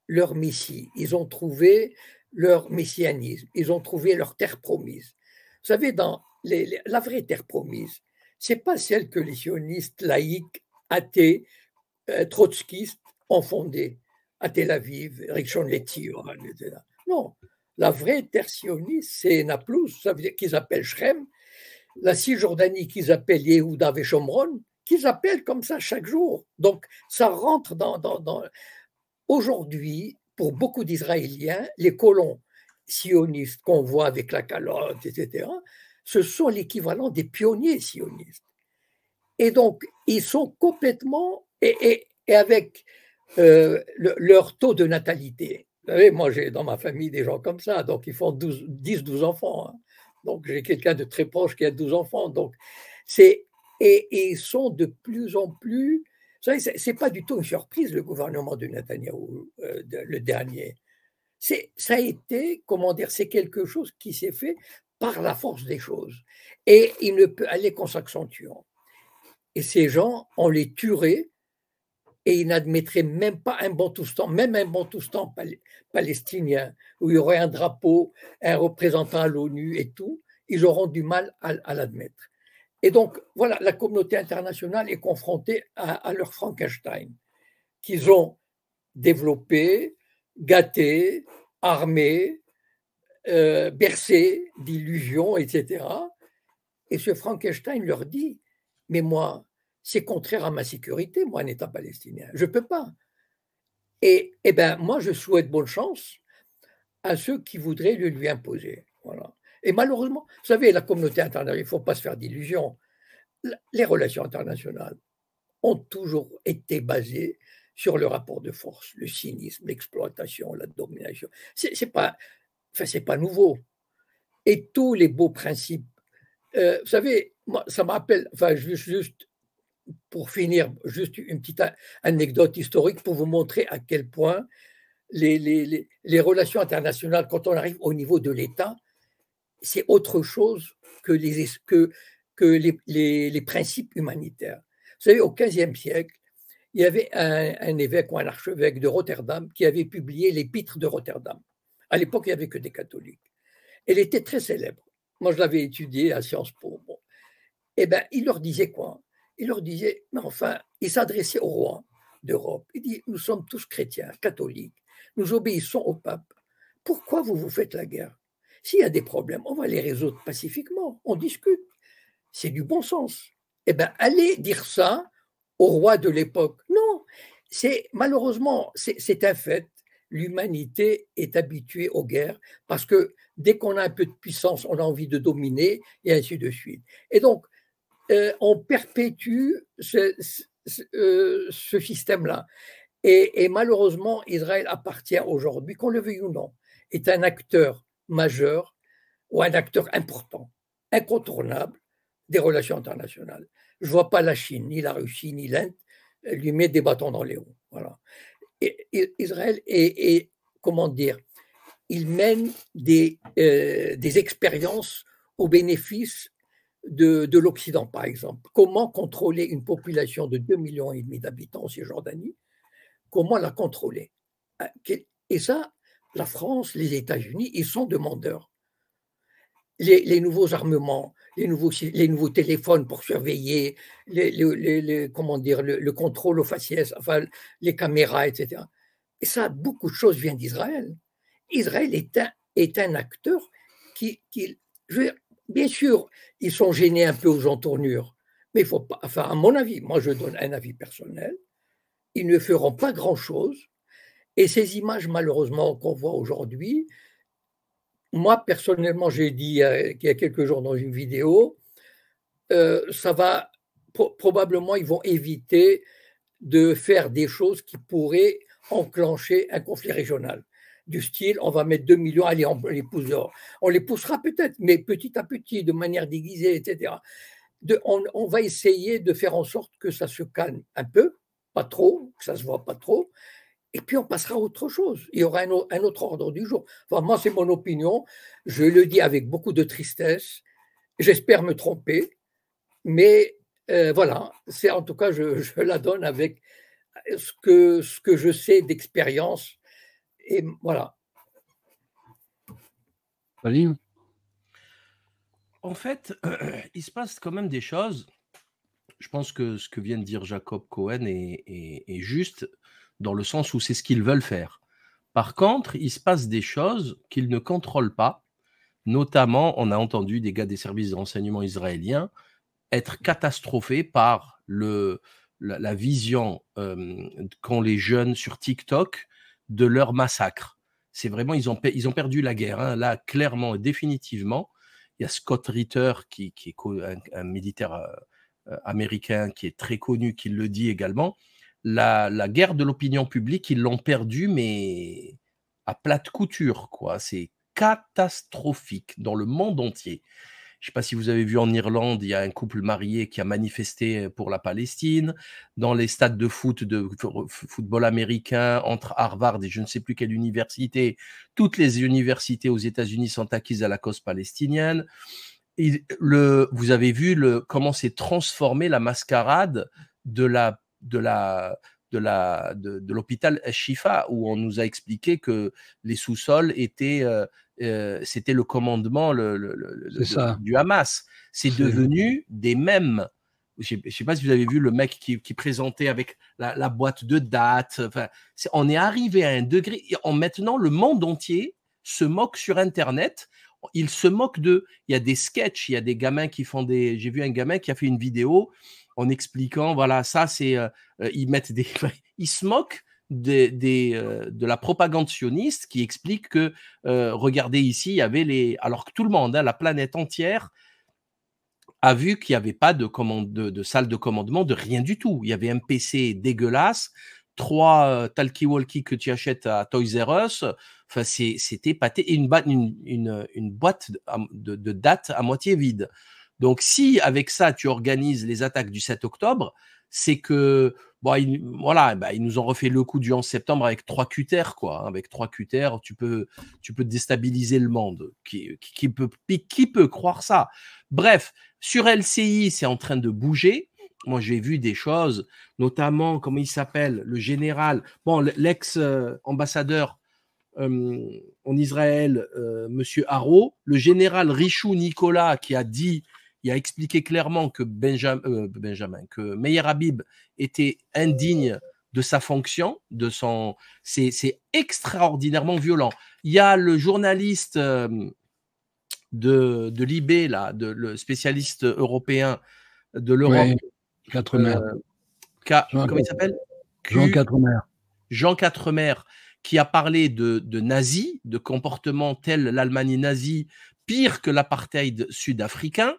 leur messie, ils ont trouvé leur messianisme, ils ont trouvé leur terre promise. Vous savez, dans la vraie terre promise, c'est pas celle que les sionistes laïcs, athées, trotskistes ont fondée à Tel Aviv, Rishon LeZion, etc. Non, la vraie terre sioniste, c'est Naplouse, ça veut dire qu'ils appellent Shrem, la Cisjordanie qu'ils appellent Yehuda et Shomron, qu'ils appellent comme ça chaque jour. Donc, ça rentre dans Aujourd'hui, pour beaucoup d'Israéliens, les colons sionistes qu'on voit avec la calotte, etc., ce sont l'équivalent des pionniers sionistes. Et donc, ils sont complètement, et avec leur taux de natalité. Vous savez, moi, j'ai dans ma famille des gens comme ça, donc ils font 10-12 enfants. Hein. Donc, j'ai quelqu'un de très proche qui a 12 enfants. Donc, et ils sont de plus en plus. Vous savez, ce n'est pas du tout une surprise, le gouvernement de Netanyahou, le dernier. Ça a été, comment dire, c'est quelque chose qui s'est fait par la force des choses. Et il ne peut aller qu'en s'accentuant. Et ces gens, on les tuerait et il n'admettrait même pas un Bantoustan, même un Bantoustan palestinien, où il y aurait un drapeau, un représentant à l'ONU et tout, ils auront du mal à l'admettre. Et donc, voilà, la communauté internationale est confrontée à leur Frankenstein, qu'ils ont développé, gâté, armé, bercé d'illusions, etc. Et ce Frankenstein leur dit, mais moi, c'est contraire à ma sécurité, moi, un État palestinien. Je ne peux pas. Et ben, moi, je souhaite bonne chance à ceux qui voudraient le lui imposer. Voilà. Et malheureusement, vous savez, la communauté internationale, il ne faut pas se faire d'illusions. Les relations internationales ont toujours été basées sur le rapport de force, le cynisme, l'exploitation, la domination. C'est pas nouveau. Et tous les beaux principes. Vous savez, moi, ça me rappelle, enfin, juste pour finir, juste une petite anecdote historique pour vous montrer à quel point les relations internationales, quand on arrive au niveau de l'État, c'est autre chose que les principes humanitaires. Vous savez, au XVe siècle, il y avait un évêque ou un archevêque de Rotterdam qui avait publié l'Épître de Rotterdam. À l'époque, il n'y avait que des catholiques. Elle était très célèbre. Moi, je l'avais étudiée à Sciences Po. Bon. Eh bien, il leur disait quoi? Il leur disait, mais enfin, il s'adressait au roi d'Europe. Il dit, nous sommes tous chrétiens, catholiques, nous obéissons au pape. Pourquoi vous vous faites la guerre? S'il y a des problèmes, on va les résoudre pacifiquement, on discute. C'est du bon sens. Eh bien, allez dire ça au roi de l'époque. Non, malheureusement, c'est un fait. L'humanité est habituée aux guerres parce que dès qu'on a un peu de puissance, on a envie de dominer et ainsi de suite. Et donc, on perpétue ce système-là. Et malheureusement, Israël appartient aujourd'hui, qu'on le veuille ou non, est un acteur majeur ou un acteur important, incontournable des relations internationales. Je ne vois pas la Chine, ni la Russie, ni l'Inde lui mettre des bâtons dans les roues. Voilà. Et Israël est, comment dire, il mène des expériences au bénéfice de l'Occident, par exemple. Comment contrôler une population de 2,5 millions d'habitants en Cisjordanie? Comment la contrôler? Et ça, la France, les États-Unis, ils sont demandeurs. Les nouveaux armements, les nouveaux téléphones pour surveiller, comment dire, le contrôle aux faciès, enfin, les caméras, etc. Et ça, beaucoup de choses viennent d'Israël. Israël est un acteur qui bien sûr, ils sont gênés un peu aux entournures, mais il faut pas, enfin, à mon avis, moi je donne un avis personnel, ils ne feront pas grand-chose. Et ces images, malheureusement, qu'on voit aujourd'hui, moi, personnellement, j'ai dit il y a quelques jours dans une vidéo, ça va, probablement, ils vont éviter de faire des choses qui pourraient enclencher un conflit régional. Du style, on va mettre 2 millions, allez, on les pousse dehors. On les poussera peut-être, mais petit à petit, de manière déguisée, etc. On va essayer de faire en sorte que ça se calme un peu, pas trop, que ça ne se voit pas trop, et puis on passera à autre chose. Il y aura un autre ordre du jour. Enfin, moi, c'est mon opinion. Je le dis avec beaucoup de tristesse. J'espère me tromper, mais voilà. C'est en tout cas, je la donne avec ce que je sais d'expérience. Et voilà. Salim? En fait, il se passe quand même des choses. Je pense que ce que vient de dire Jacob Cohen est juste dans le sens où c'est ce qu'ils veulent faire. Par contre, il se passe des choses qu'ils ne contrôlent pas. Notamment, on a entendu des gars des services de renseignement israéliens être catastrophés par la vision qu'ont les jeunes sur TikTok de leur massacre. C'est vraiment, ils ont perdu la guerre. Hein. Là, clairement et définitivement, il y a Scott Ritter, qui est un militaire américain qui est très connu, qui le dit également. La guerre de l'opinion publique, ils l'ont perdue, mais à plate couture, quoi. C'est catastrophique dans le monde entier. Je ne sais pas si vous avez vu en Irlande, il y a un couple marié qui a manifesté pour la Palestine. Dans les stades de football américain, entre Harvard et je ne sais plus quelle université, toutes les universités aux États-Unis sont acquises à la cause palestinienne. Vous avez vu comment s'est transformée la mascarade de la de l'hôpital Shifa, où on nous a expliqué que les sous-sols étaient, c'était le commandement du Hamas. C'est devenu des mèmes. Je ne sais pas si vous avez vu le mec qui présentait avec la boîte de dates. Enfin, on est arrivé à un degré. Maintenant, le monde entier se moque sur Internet. Il se moque d'eux. Il y a des sketchs, il y a des gamins qui font des. J'ai vu un gamin qui a fait une vidéo en expliquant, voilà, ça c'est, ils se moquent de la propagande sioniste qui explique que, regardez ici, il y avait alors que tout le monde, la planète entière, a vu qu'il n'y avait pas de salle de commandement, de rien du tout. Il y avait un PC dégueulasse, 3 talkie-walkie que tu achètes à Toys R Us. Enfin, c'était pâté, et une boîte de dates à moitié vide. Donc, si avec ça, tu organises les attaques du 7 octobre, c'est que, ils nous ont refait le coup du 11 septembre avec 3 cutters, quoi. Avec 3 cutters, tu peux déstabiliser le monde. Qui peut croire ça? Bref, sur LCI, c'est en train de bouger. Moi, j'ai vu des choses, notamment, comment il s'appelle, le général, l'ex-ambassadeur en Israël, Monsieur Haro, le général Richou Nicolas, qui a expliqué clairement que que Meir Habib était indigne de sa fonction, c'est extraordinairement violent. Il y a le journaliste de l'IB, là, le spécialiste européen de l'Europe, Quatremer. comment il s'appelle? Jean Quatremer. Jean Quatremer, qui a parlé de nazis, de comportements tels l'Allemagne nazie, pire que l'apartheid sud-africain.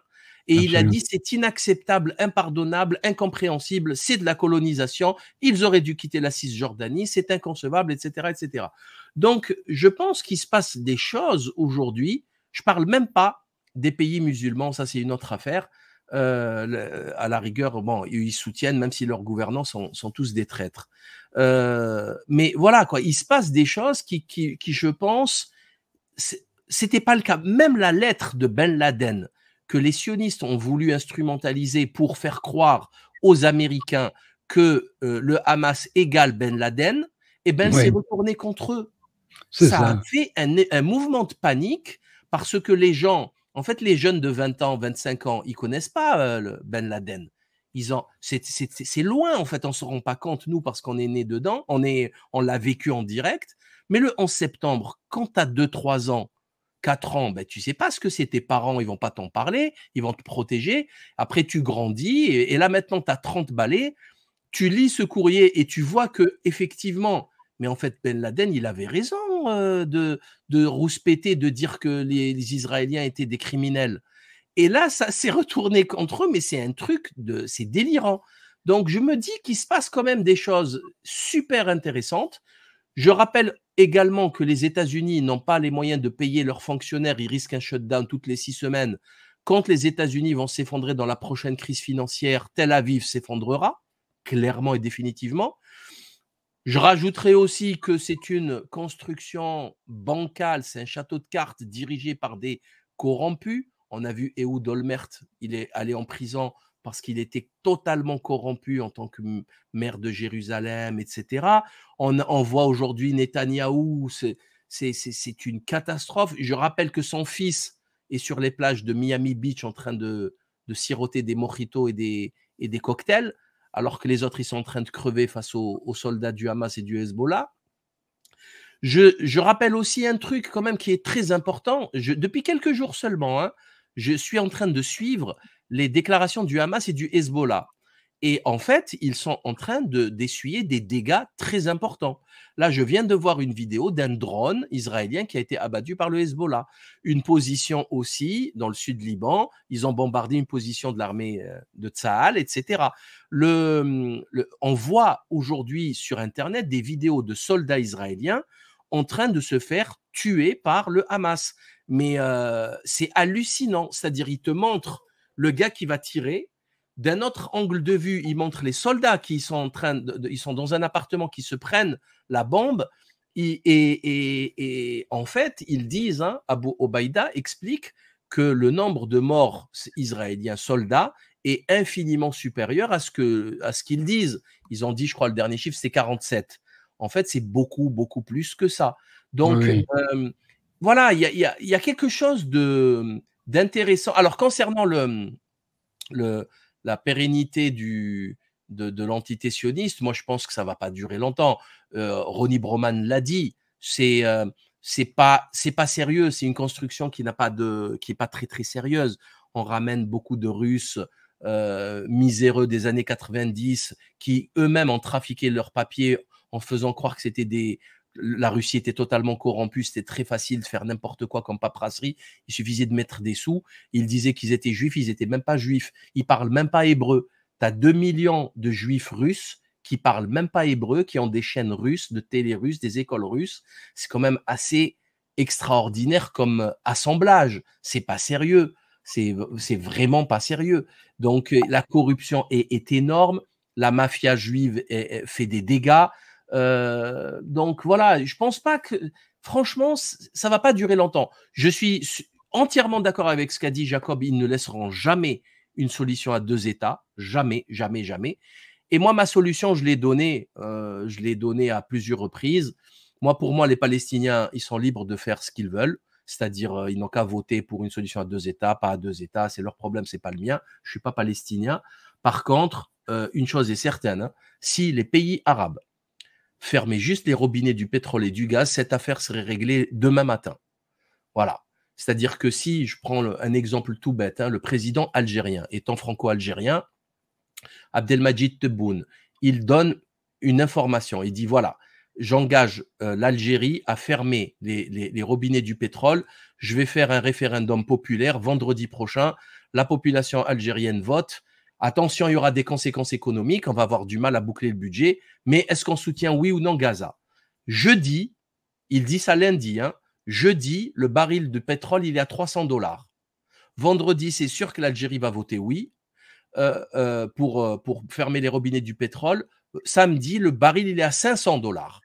Et il a dit c'est inacceptable, impardonnable, incompréhensible, c'est de la colonisation, ils auraient dû quitter la Cisjordanie, c'est inconcevable, etc., etc. Donc, je pense qu'il se passe des choses aujourd'hui. Je ne parle même pas des pays musulmans, ça c'est une autre affaire. À la rigueur, ils soutiennent, même si leurs gouvernants sont tous des traîtres. Mais voilà, quoi, il se passe des choses qui je pense, c'était pas le cas. Même la lettre de Ben Laden, que les sionistes ont voulu instrumentaliser pour faire croire aux Américains que le Hamas égale Ben Laden, c'est retourné contre eux. Ça a fait un mouvement de panique parce que les gens, en fait, les jeunes de 20 ans, 25 ans, ils connaissent pas Ben Laden. C'est loin, en fait, on se rend pas compte, nous, parce qu'on est né dedans, on l'a vécu en direct. Mais le 11 septembre, quand tu as 2-3 ans, 4 ans, tu sais pas ce que c'est, tes parents, ils vont pas t'en parler, ils vont te protéger. Après, tu grandis, et là, maintenant, tu as 30 balais, tu lis ce courrier et tu vois que, effectivement, mais en fait, Ben Laden, il avait raison de rouspéter, de dire que les Israéliens étaient des criminels. Et là, ça s'est retourné contre eux, mais c'est un truc c'est délirant. Donc, je me dis qu'il se passe quand même des choses super intéressantes. Je rappelle également que les États-Unis n'ont pas les moyens de payer leurs fonctionnaires. Ils risquent un shutdown toutes les 6 semaines. Quand les États-Unis vont s'effondrer dans la prochaine crise financière, Tel Aviv s'effondrera, clairement et définitivement. Je rajouterai aussi que c'est une construction bancale, c'est un château de cartes dirigé par des corrompus. On a vu Ehud Olmert, il est allé en prison parce qu'il était totalement corrompu en tant que maire de Jérusalem, etc. On voit aujourd'hui Netanyahou, c'est une catastrophe. Je rappelle que son fils est sur les plages de Miami Beach en train de siroter des mojitos et des cocktails, alors que les autres, ils sont en train de crever face aux soldats du Hamas et du Hezbollah. Je rappelle aussi un truc quand même qui est très important. Depuis quelques jours seulement, je suis en train de suivre les déclarations du Hamas et du Hezbollah. Et en fait, ils sont en train d'essuyer des dégâts très importants. Là, je viens de voir une vidéo d'un drone israélien qui a été abattu par le Hezbollah. Une position aussi dans le sud Liban. Ils ont bombardé une position de l'armée de Tsahal, etc. On voit aujourd'hui sur Internet des vidéos de soldats israéliens en train de se faire tuer par le Hamas. Mais c'est hallucinant. C'est-à-dire, ils te montrent le gars qui va tirer. D'un autre angle de vue, il montre les soldats qui sont ils sont dans un appartement, qui se prennent la bombe. Et en fait, ils disent, Abu Obaïda explique que le nombre de morts israéliens soldats est infiniment supérieur à ce qu'ils disent. Ils ont dit, je crois, le dernier chiffre, c'est 47. En fait, c'est beaucoup, beaucoup plus que ça. Donc, Oui. voilà, il y a quelque chose d'intéressant. Alors, concernant la pérennité de l'entité sioniste, moi, je pense que ça ne va pas durer longtemps. Ronnie Broman l'a dit, c'est pas sérieux, c'est une construction qui est pas très, très sérieuse. On ramène beaucoup de Russes miséreux des années 90 qui eux-mêmes ont trafiqué leurs papiers en faisant croire que la Russie était totalement corrompue, c'était très facile de faire n'importe quoi comme paperasserie, il suffisait de mettre des sous. Ils disaient qu'ils étaient juifs, ils n'étaient même pas juifs, ils parlent même pas hébreu. Tu as 2 millions de juifs russes qui parlent même pas hébreu, qui ont des chaînes russes, de télé russes, des écoles russes. C'est quand même assez extraordinaire comme assemblage. C'est pas sérieux. C'est vraiment pas sérieux. Donc, la corruption est énorme. La mafia juive fait des dégâts. Donc, voilà, je pense pas que... Franchement, ça va pas durer longtemps. Je suis entièrement d'accord avec ce qu'a dit Jacob. Ils ne laisseront jamais une solution à 2 États. Jamais, jamais, jamais. Et moi, ma solution, je l'ai donnée à plusieurs reprises. Pour moi, les Palestiniens, ils sont libres de faire ce qu'ils veulent. C'est-à-dire, ils n'ont qu'à voter pour une solution à 2 États, pas à 2 États. C'est leur problème, c'est pas le mien. Je suis pas palestinien. Par contre, une chose est certaine, hein, si les pays arabes fermaient juste les robinets du pétrole et du gaz, cette affaire serait réglée demain matin. Voilà. C'est-à-dire que si, je prends un exemple tout bête, hein, le président algérien, étant franco-algérien, Abdelmadjid Tebboune, il donne une information. Il dit, voilà, j'engage l'Algérie à fermer les robinets du pétrole. Je vais faire un référendum populaire vendredi prochain. La population algérienne vote. Attention, il y aura des conséquences économiques. On va avoir du mal à boucler le budget. Mais est-ce qu'on soutient oui ou non Gaza? Jeudi, il dit ça lundi, hein, jeudi, le baril de pétrole, il est à $300. Vendredi, c'est sûr que l'Algérie va voter oui pour fermer les robinets du pétrole. Samedi, le baril, il est à $500.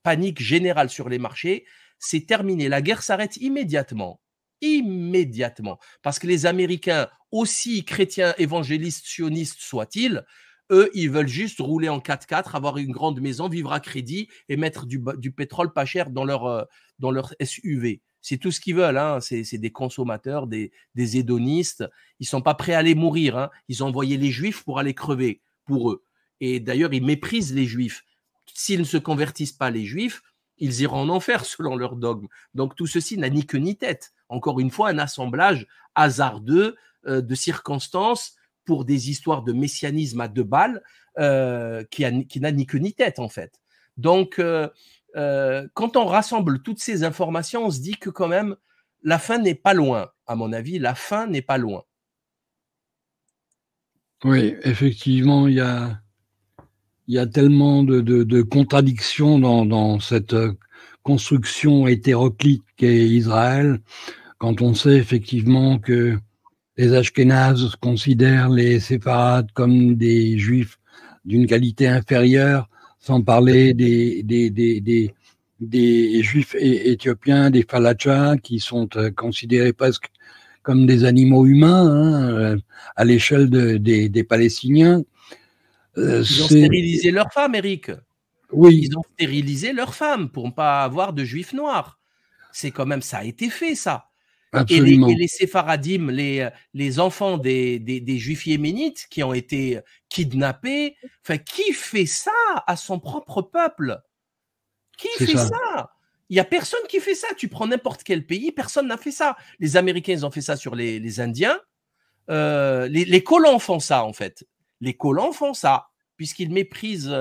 Panique générale sur les marchés. C'est terminé. La guerre s'arrête immédiatement. Immédiatement. Parce que les Américains, aussi chrétiens, évangélistes, sionistes soient-ils, eux, ils veulent juste rouler en 4x4, avoir une grande maison, vivre à crédit et mettre du pétrole pas cher dans leur SUV. C'est tout ce qu'ils veulent. Hein. C'est des consommateurs, des hédonistes. Ils ne sont pas prêts à aller mourir. Hein. Ils ont envoyé les Juifs pour aller crever pour eux. Et d'ailleurs, ils méprisent les Juifs. S'ils ne se convertissent pas, les Juifs, ils iront en enfer selon leur dogme. Donc tout ceci n'a ni queue ni tête. Encore une fois, un assemblage hasardeux de circonstances pour des histoires de messianisme à 2 balles qui n'a ni queue ni tête en fait. Donc quand on rassemble toutes ces informations, on se dit que quand même la fin n'est pas loin. À mon avis, la fin n'est pas loin. Oui, effectivement, il y a tellement de contradictions dans cette construction hétéroclite qu'est Israël, quand on sait effectivement que les Ashkénazes considèrent les séfarades comme des juifs d'une qualité inférieure, sans parler des juifs éthiopiens, des falachas, qui sont considérés presque comme des animaux humains hein, à l'échelle des Palestiniens. Ils ont stérilisé leurs femmes, Eric. Oui. Ils ont stérilisé leurs femmes pour ne pas avoir de juifs noirs. C'est quand même, ça a été fait, ça. Absolument. Et les séfaradim, les enfants des juifs yéménites qui ont été kidnappés, enfin, qui fait ça à son propre peuple? Qui fait ça? Il n'y a personne qui fait ça. Tu prends n'importe quel pays, personne n'a fait ça. Les Américains, ils ont fait ça sur les Indiens. Les colons font ça, en fait. Les colons font ça, puisqu'ils méprisent.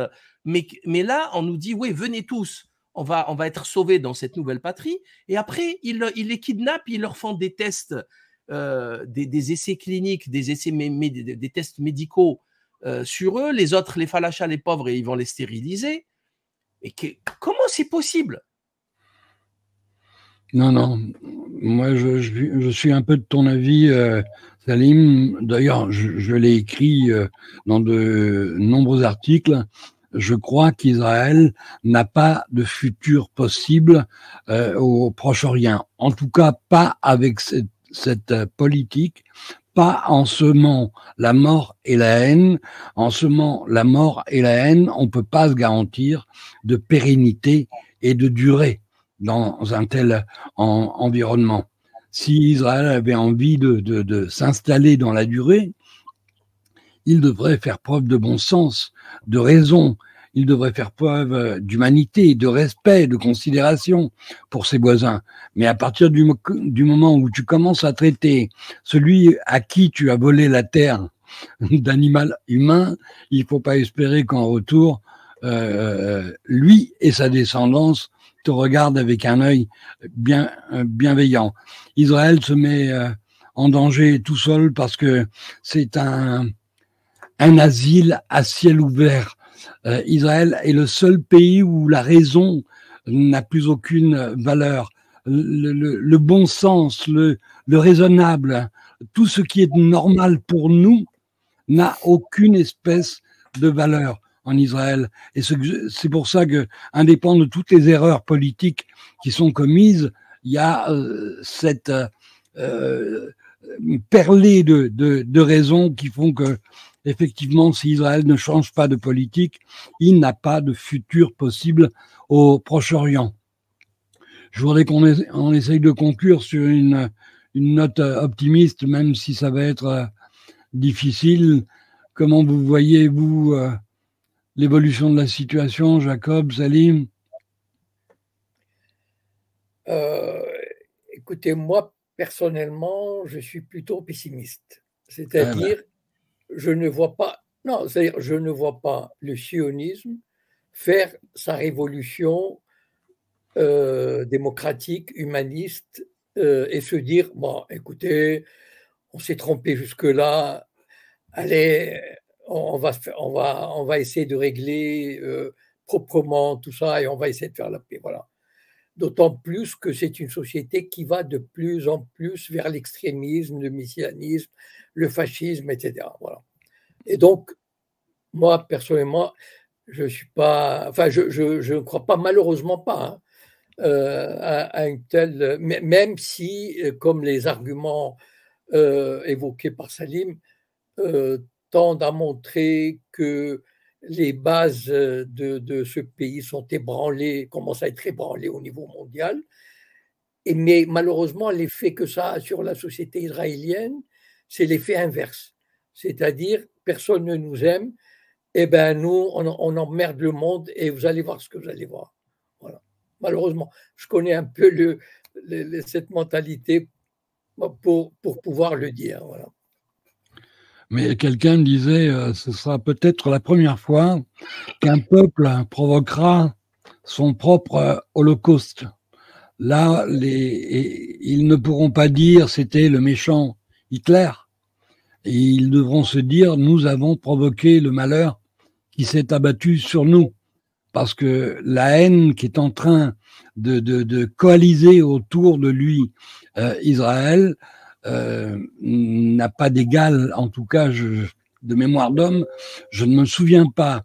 Mais là, on nous dit, oui, venez tous. On va être sauvés dans cette nouvelle patrie. Et après, ils les kidnappent, ils leur font des tests, des essais cliniques, des tests médicaux sur eux. Les autres, les falachas, les pauvres, ils vont les stériliser. Et comment c'est possible? Non. Moi, je suis un peu de ton avis, Salim. D'ailleurs, je l'ai écrit dans de nombreux articles. Je crois qu'Israël n'a pas de futur possible au Proche-Orient. En tout cas, pas avec cette politique, pas en semant la mort et la haine. En semant la mort et la haine, on ne peut pas se garantir de pérennité et de durée dans un tel environnement. Si Israël avait envie de s'installer dans la durée, il devrait faire preuve de bon sens, de raison. Il devrait faire preuve d'humanité, de respect, de considération pour ses voisins. Mais à partir du moment où tu commences à traiter celui à qui tu as volé la terre d'animal humain, il ne faut pas espérer qu'en retour, lui et sa descendance te regardent avec un œil bienveillant. Israël se met en danger tout seul parce que c'est un asile à ciel ouvert. Israël est le seul pays où la raison n'a plus aucune valeur. Le bon sens, le raisonnable, tout ce qui est normal pour nous n'a aucune espèce de valeur en Israël. Et c'est pour ça que, indépendamment de toutes les erreurs politiques qui sont commises, il y a cette perlée de raisons qui font que, effectivement, si Israël ne change pas de politique, il n'a pas de futur possible au Proche-Orient. Je voudrais qu'on essaye de conclure sur une note optimiste, même si ça va être difficile. Comment vous voyez, vous, l'évolution de la situation, Jacob, Salim? Écoutez, moi, personnellement, je suis plutôt pessimiste. C'est-à-dire, je ne vois pas, non, c'est-à-dire, je ne vois pas le sionisme faire sa révolution démocratique, humaniste, et se dire, bon, écoutez, on s'est trompé jusque-là, allez, on va essayer de régler proprement tout ça et on va essayer de faire la paix. Voilà. D'autant plus que c'est une société qui va de plus en plus vers l'extrémisme, le messianisme, le fascisme, etc. Voilà. Et donc, moi, personnellement, je ne crois pas, malheureusement pas, à une telle, même si, comme les arguments évoqués par Salim, tendent à montrer que les bases de ce pays sont ébranlées, commencent à être ébranlées au niveau mondial. Mais malheureusement, l'effet que ça a sur la société israélienne, c'est l'effet inverse. C'est-à-dire, personne ne nous aime, et ben nous, on emmerde le monde et vous allez voir ce que vous allez voir. Voilà. Malheureusement, je connais un peu cette mentalité pour pouvoir le dire. Voilà. Mais quelqu'un me disait, ce sera peut-être la première fois qu'un peuple provoquera son propre holocauste. Là, ils ne pourront pas dire c'était le méchant Hitler. Et ils devront se dire, nous avons provoqué le malheur qui s'est abattu sur nous. Parce que la haine qui est en train de coaliser autour de lui, Israël, n'a pas d'égal, en tout cas, de mémoire d'homme, je ne me souviens pas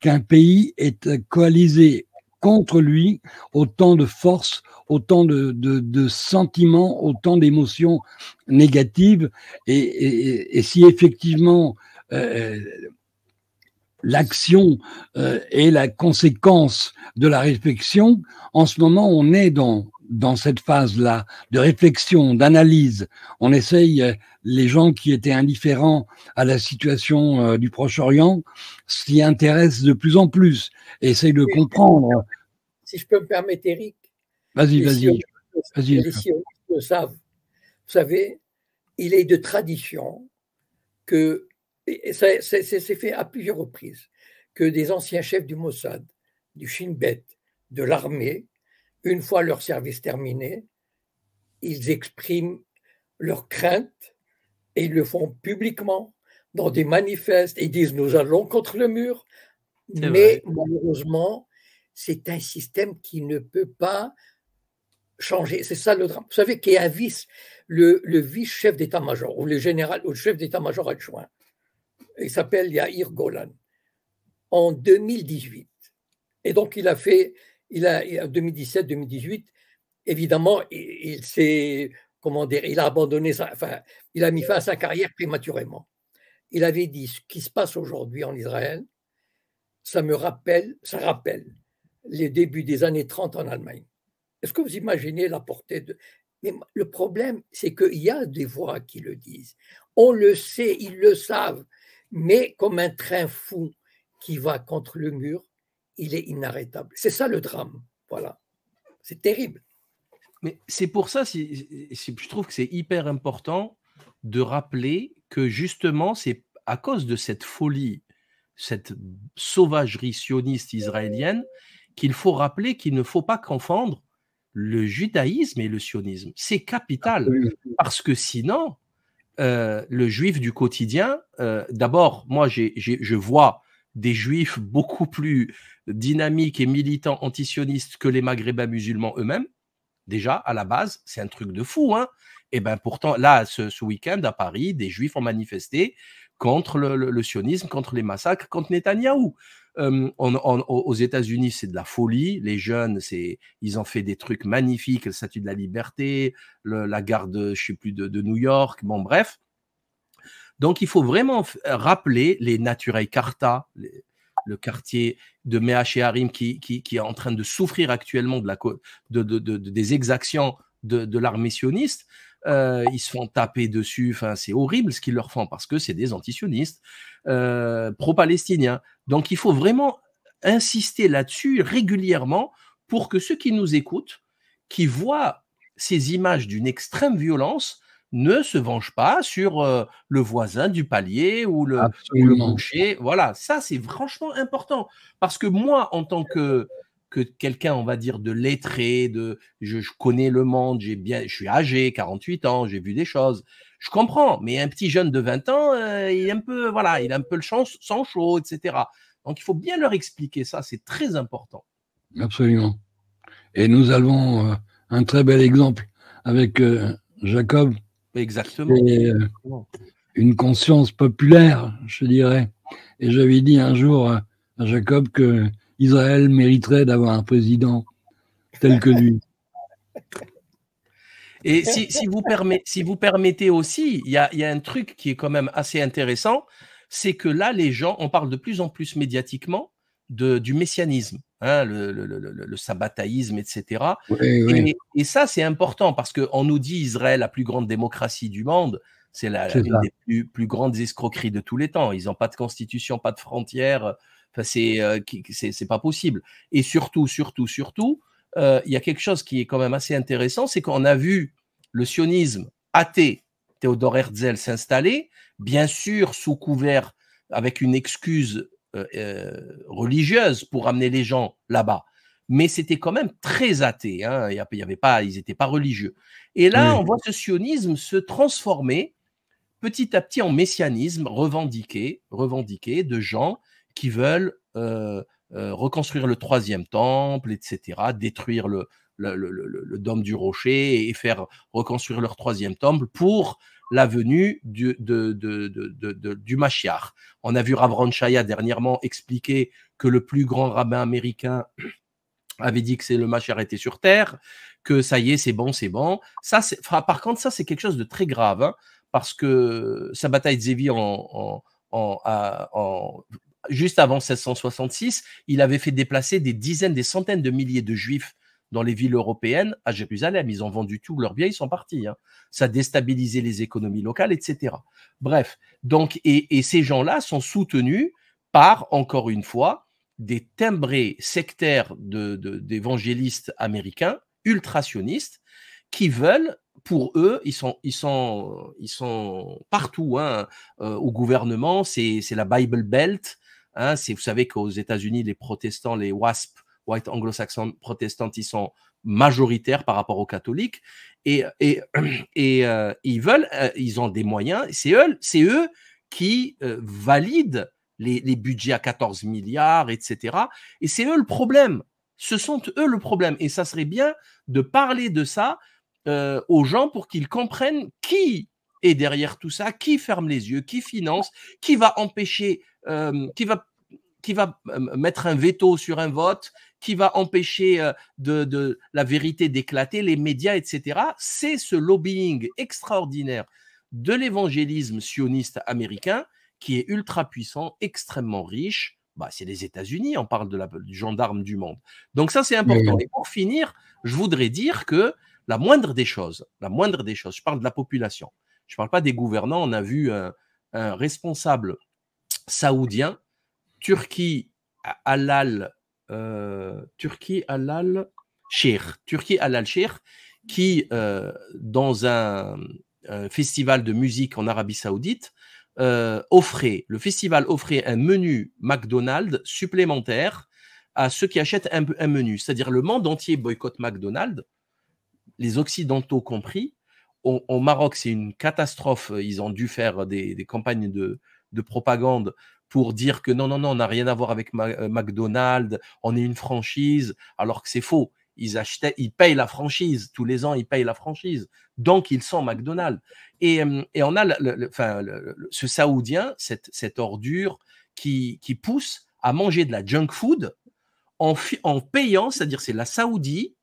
qu'un pays ait coalisé contre lui autant de force, autant de sentiments, autant d'émotions négatives. Et si effectivement l'action est la conséquence de la réflexion, en ce moment on est dans cette phase-là de réflexion, d'analyse. On essaye, les gens qui étaient indifférents à la situation du Proche-Orient s'y intéressent de plus en plus, et essayent de comprendre. Si je peux me permettre, Eric. Vas-y. Les sionistes le savent. Vous savez, il est de tradition que, et c'est fait à plusieurs reprises, que des anciens chefs du Mossad, du Shin Bet, de l'armée, une fois leur service terminé, ils expriment leurs craintes et ils le font publiquement dans des manifestes et ils disent nous allons contre le mur. Mais malheureusement, c'est un système qui ne peut pas changer. C'est ça le drame. Vous savez qu'il y a un vice, le vice-chef d'état-major ou le général ou le chef d'état-major adjoint. Il s'appelle Yair Golan. En 2018. Et donc il a 2017-2018, évidemment, il s'est comment dire, il a abandonné il a mis fin à sa carrière prématurément. Il avait dit: ce qui se passe aujourd'hui en Israël, ça rappelle les débuts des années 30 en Allemagne. Est-ce que vous imaginez la portée de... Mais le problème, c'est qu'il y a des voix qui le disent. On le sait, ils le savent, mais comme un train fou qui va contre le mur, il est inarrêtable. C'est ça le drame. Voilà. C'est terrible. Mais c'est pour ça, je trouve que c'est hyper important de rappeler que justement, c'est à cause de cette folie, cette sauvagerie sioniste israélienne, qu'il faut rappeler qu'il ne faut pas confondre le judaïsme et le sionisme. C'est capital, parce que sinon, le juif du quotidien, d'abord, moi, je vois des juifs beaucoup plus dynamiques et militants antisionistes que les maghrébins musulmans eux-mêmes. Déjà, à la base, c'est un truc de fou, hein. Et bien pourtant, là, ce week-end, à Paris, des juifs ont manifesté contre le sionisme, contre les massacres, contre Netanyahou. Aux États-Unis, c'est de la folie. Les jeunes, ils ont fait des trucs magnifiques, le statut de la liberté, la gare de, je sais plus, de New York. Bon, bref. Donc, il faut vraiment rappeler les Naturei Karta, le quartier de Mea Shearim qui est en train de souffrir actuellement des exactions de l'armée sioniste. Ils se font taper dessus, enfin, c'est horrible ce qu'ils leur font parce que c'est des antisionistes pro-palestiniens. Donc il faut vraiment insister là-dessus régulièrement pour que ceux qui nous écoutent, qui voient ces images d'une extrême violence, ne se vengent pas sur le voisin du palier ou le boucher. Voilà, ça c'est franchement important parce que moi, en tant que quelqu'un, on va dire, de lettré, je connais le monde, je suis âgé, 48 ans, j'ai vu des choses, je comprends, mais un petit jeune de 20 ans, il est un peu, voilà, il a un peu le sang chaud, etc. Donc, il faut bien leur expliquer ça, c'est très important. Absolument. Et nous avons un très bel exemple avec Jacob. Exactement. Et, une conscience populaire, je dirais. Et j'avais dit un jour à Jacob que Israël mériterait d'avoir un président tel que lui. Et si vous permettez aussi, il y a un truc qui est quand même assez intéressant, c'est que là, les gens, on parle de plus en plus médiatiquement du messianisme, hein, le sabbataïsme, etc. Oui, oui. Et ça, c'est important parce qu'on nous dit Israël, la plus grande démocratie du monde, c'est une des plus grandes escroqueries de tous les temps. Ils n'ont pas de constitution, pas de frontières. Enfin, c'est pas possible. Et surtout, il y a quelque chose qui est quand même assez intéressant, c'est qu'on a vu le sionisme athée, Théodore Herzl, s'installer, bien sûr sous couvert, avec une excuse religieuse pour amener les gens là-bas. Mais c'était quand même très athée, hein. Il y avait pas, ils n'étaient pas religieux. Et là, on voit ce sionisme se transformer petit à petit en messianisme revendiqué de gens qui veulent reconstruire le troisième temple, etc., détruire le dôme du rocher et faire reconstruire leur troisième temple pour la venue du Mashiach. On a vu Rav Ron Shaya dernièrement expliquer que le plus grand rabbin américain avait dit que le Mashiach était sur terre, que ça y est, c'est bon. Ça, par contre, ça, c'est quelque chose de très grave, hein, parce que Sabbatai Zevi, juste avant 1666, il avait fait déplacer des dizaines, des centaines de milliers de juifs dans les villes européennes à Jérusalem. Ils ont vendu tous leurs biens, ils sont partis. Hein. Ça déstabilisait les économies locales, etc. Bref, donc, et ces gens-là sont soutenus par, encore une fois, des timbrés sectaires d'évangélistes américains, ultra-sionistes, qui veulent, pour eux, ils sont partout, hein, au gouvernement, c'est la Bible Belt. Hein, vous savez qu'aux États-Unis, les protestants, les WASP, White Anglo-Saxon protestants, ils sont majoritaires par rapport aux catholiques, et ils ont des moyens. C'est eux qui valident les budgets à 14 milliards, etc. Et c'est eux le problème. Ce sont eux le problème. Et ça serait bien de parler de ça aux gens pour qu'ils comprennent qui est derrière tout ça, qui ferme les yeux, qui finance, qui va empêcher, qui va mettre un veto sur un vote, qui va empêcher de la vérité d'éclater, les médias, etc. C'est ce lobbying extraordinaire de l'évangélisme sioniste américain qui est ultra puissant, extrêmement riche. Bah, c'est les États-Unis, on parle du gendarme du monde. Donc ça, c'est important. Et pour finir, je voudrais dire que la moindre des choses, je parle de la population, je ne parle pas des gouvernants. On a vu un responsable saoudien, Turki Halal Sheikh, qui, dans un festival de musique en Arabie Saoudite, le festival offrait un menu McDonald's supplémentaire à ceux qui achètent un menu. C'est-à-dire le monde entier boycotte McDonald's, les Occidentaux compris. Au Maroc, c'est une catastrophe. Ils ont dû faire des campagnes de propagande pour dire que non, on n'a rien à voir avec McDonald's, on est une franchise, alors que c'est faux. Ils payent la franchise, tous les ans, ils payent la franchise. Donc, ils sont McDonald's. Et on a ce Saoudien, cette ordure qui pousse à manger de la junk food en payant, c'est-à-dire c'est la Saoudie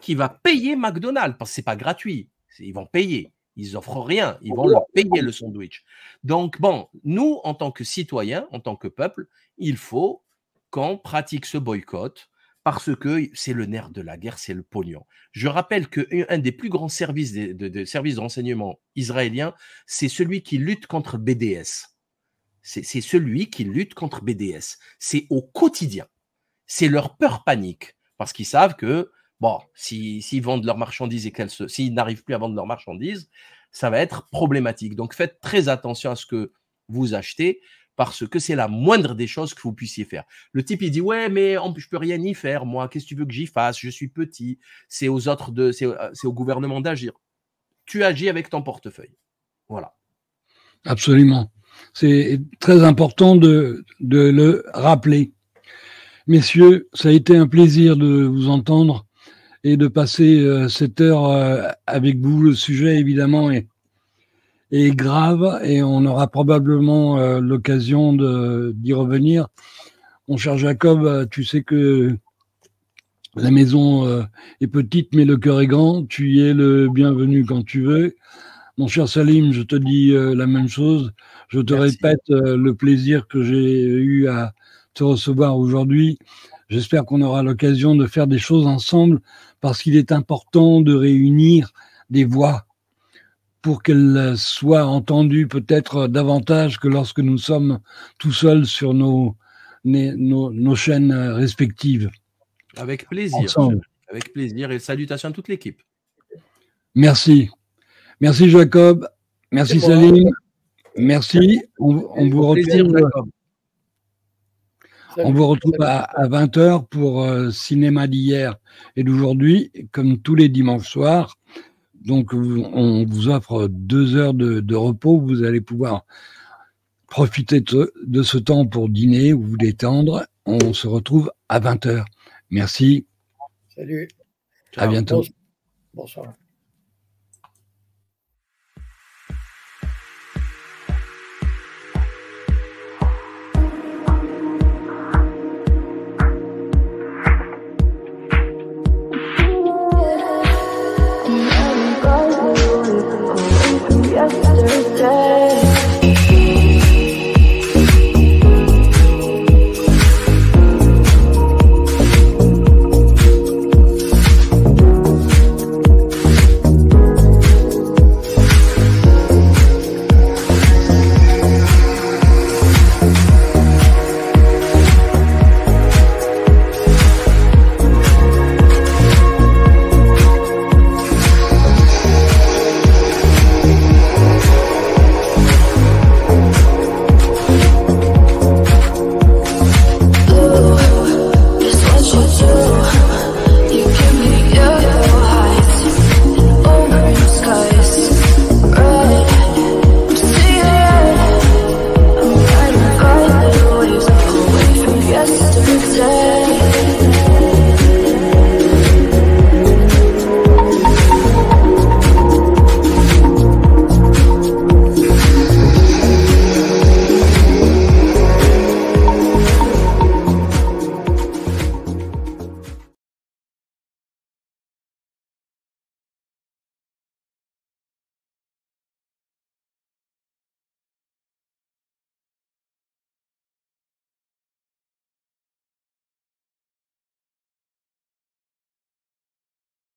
qui va payer McDonald's, parce que ce n'est pas gratuit, ils vont payer. Ils n'offrent rien, ils vont leur payer le sandwich. Donc, bon, nous, en tant que citoyens, en tant que peuple, il faut qu'on pratique ce boycott parce que c'est le nerf de la guerre, c'est le pognon. Je rappelle qu'un des plus grands services de services de renseignement israéliens, c'est celui qui lutte contre BDS. C'est celui qui lutte contre BDS. C'est au quotidien. C'est leur peur panique parce qu'ils savent que bon, s'ils vendent leurs marchandises et s'ils n'arrivent plus à vendre leurs marchandises, ça va être problématique. Donc, faites très attention à ce que vous achetez parce que c'est la moindre des choses que vous puissiez faire. Le type, il dit, ouais, mais je peux rien y faire, moi. Qu'est-ce que tu veux que j'y fasse? Je suis petit. C'est aux autres c'est au gouvernement d'agir. Tu agis avec ton portefeuille. Voilà. Absolument. C'est très important de le rappeler. Messieurs, ça a été un plaisir de vous entendre et de passer cette heure avec vous. Le sujet, évidemment, est grave et on aura probablement l'occasion d'y revenir. Mon cher Jacob, tu sais que la maison est petite, mais le cœur est grand. Tu y es le bienvenu quand tu veux. Mon cher Salim, je te dis la même chose. Je te répète le plaisir que j'ai eu à te recevoir aujourd'hui. J'espère qu'on aura l'occasion de faire des choses ensemble parce qu'il est important de réunir des voix pour qu'elles soient entendues peut-être davantage que lorsque nous sommes tout seuls sur nos chaînes respectives. Avec plaisir. Ensemble. Avec plaisir et salutations à toute l'équipe. Merci. Merci Jacob. Merci Salim. Merci. On vous retrouve. On vous retrouve à 20h pour cinéma d'hier et d'aujourd'hui, comme tous les dimanches soirs. Donc, on vous offre 2 heures de repos. Vous allez pouvoir profiter de ce temps pour dîner ou vous détendre. On se retrouve à 20h. Merci. Salut. À bientôt. Bonsoir.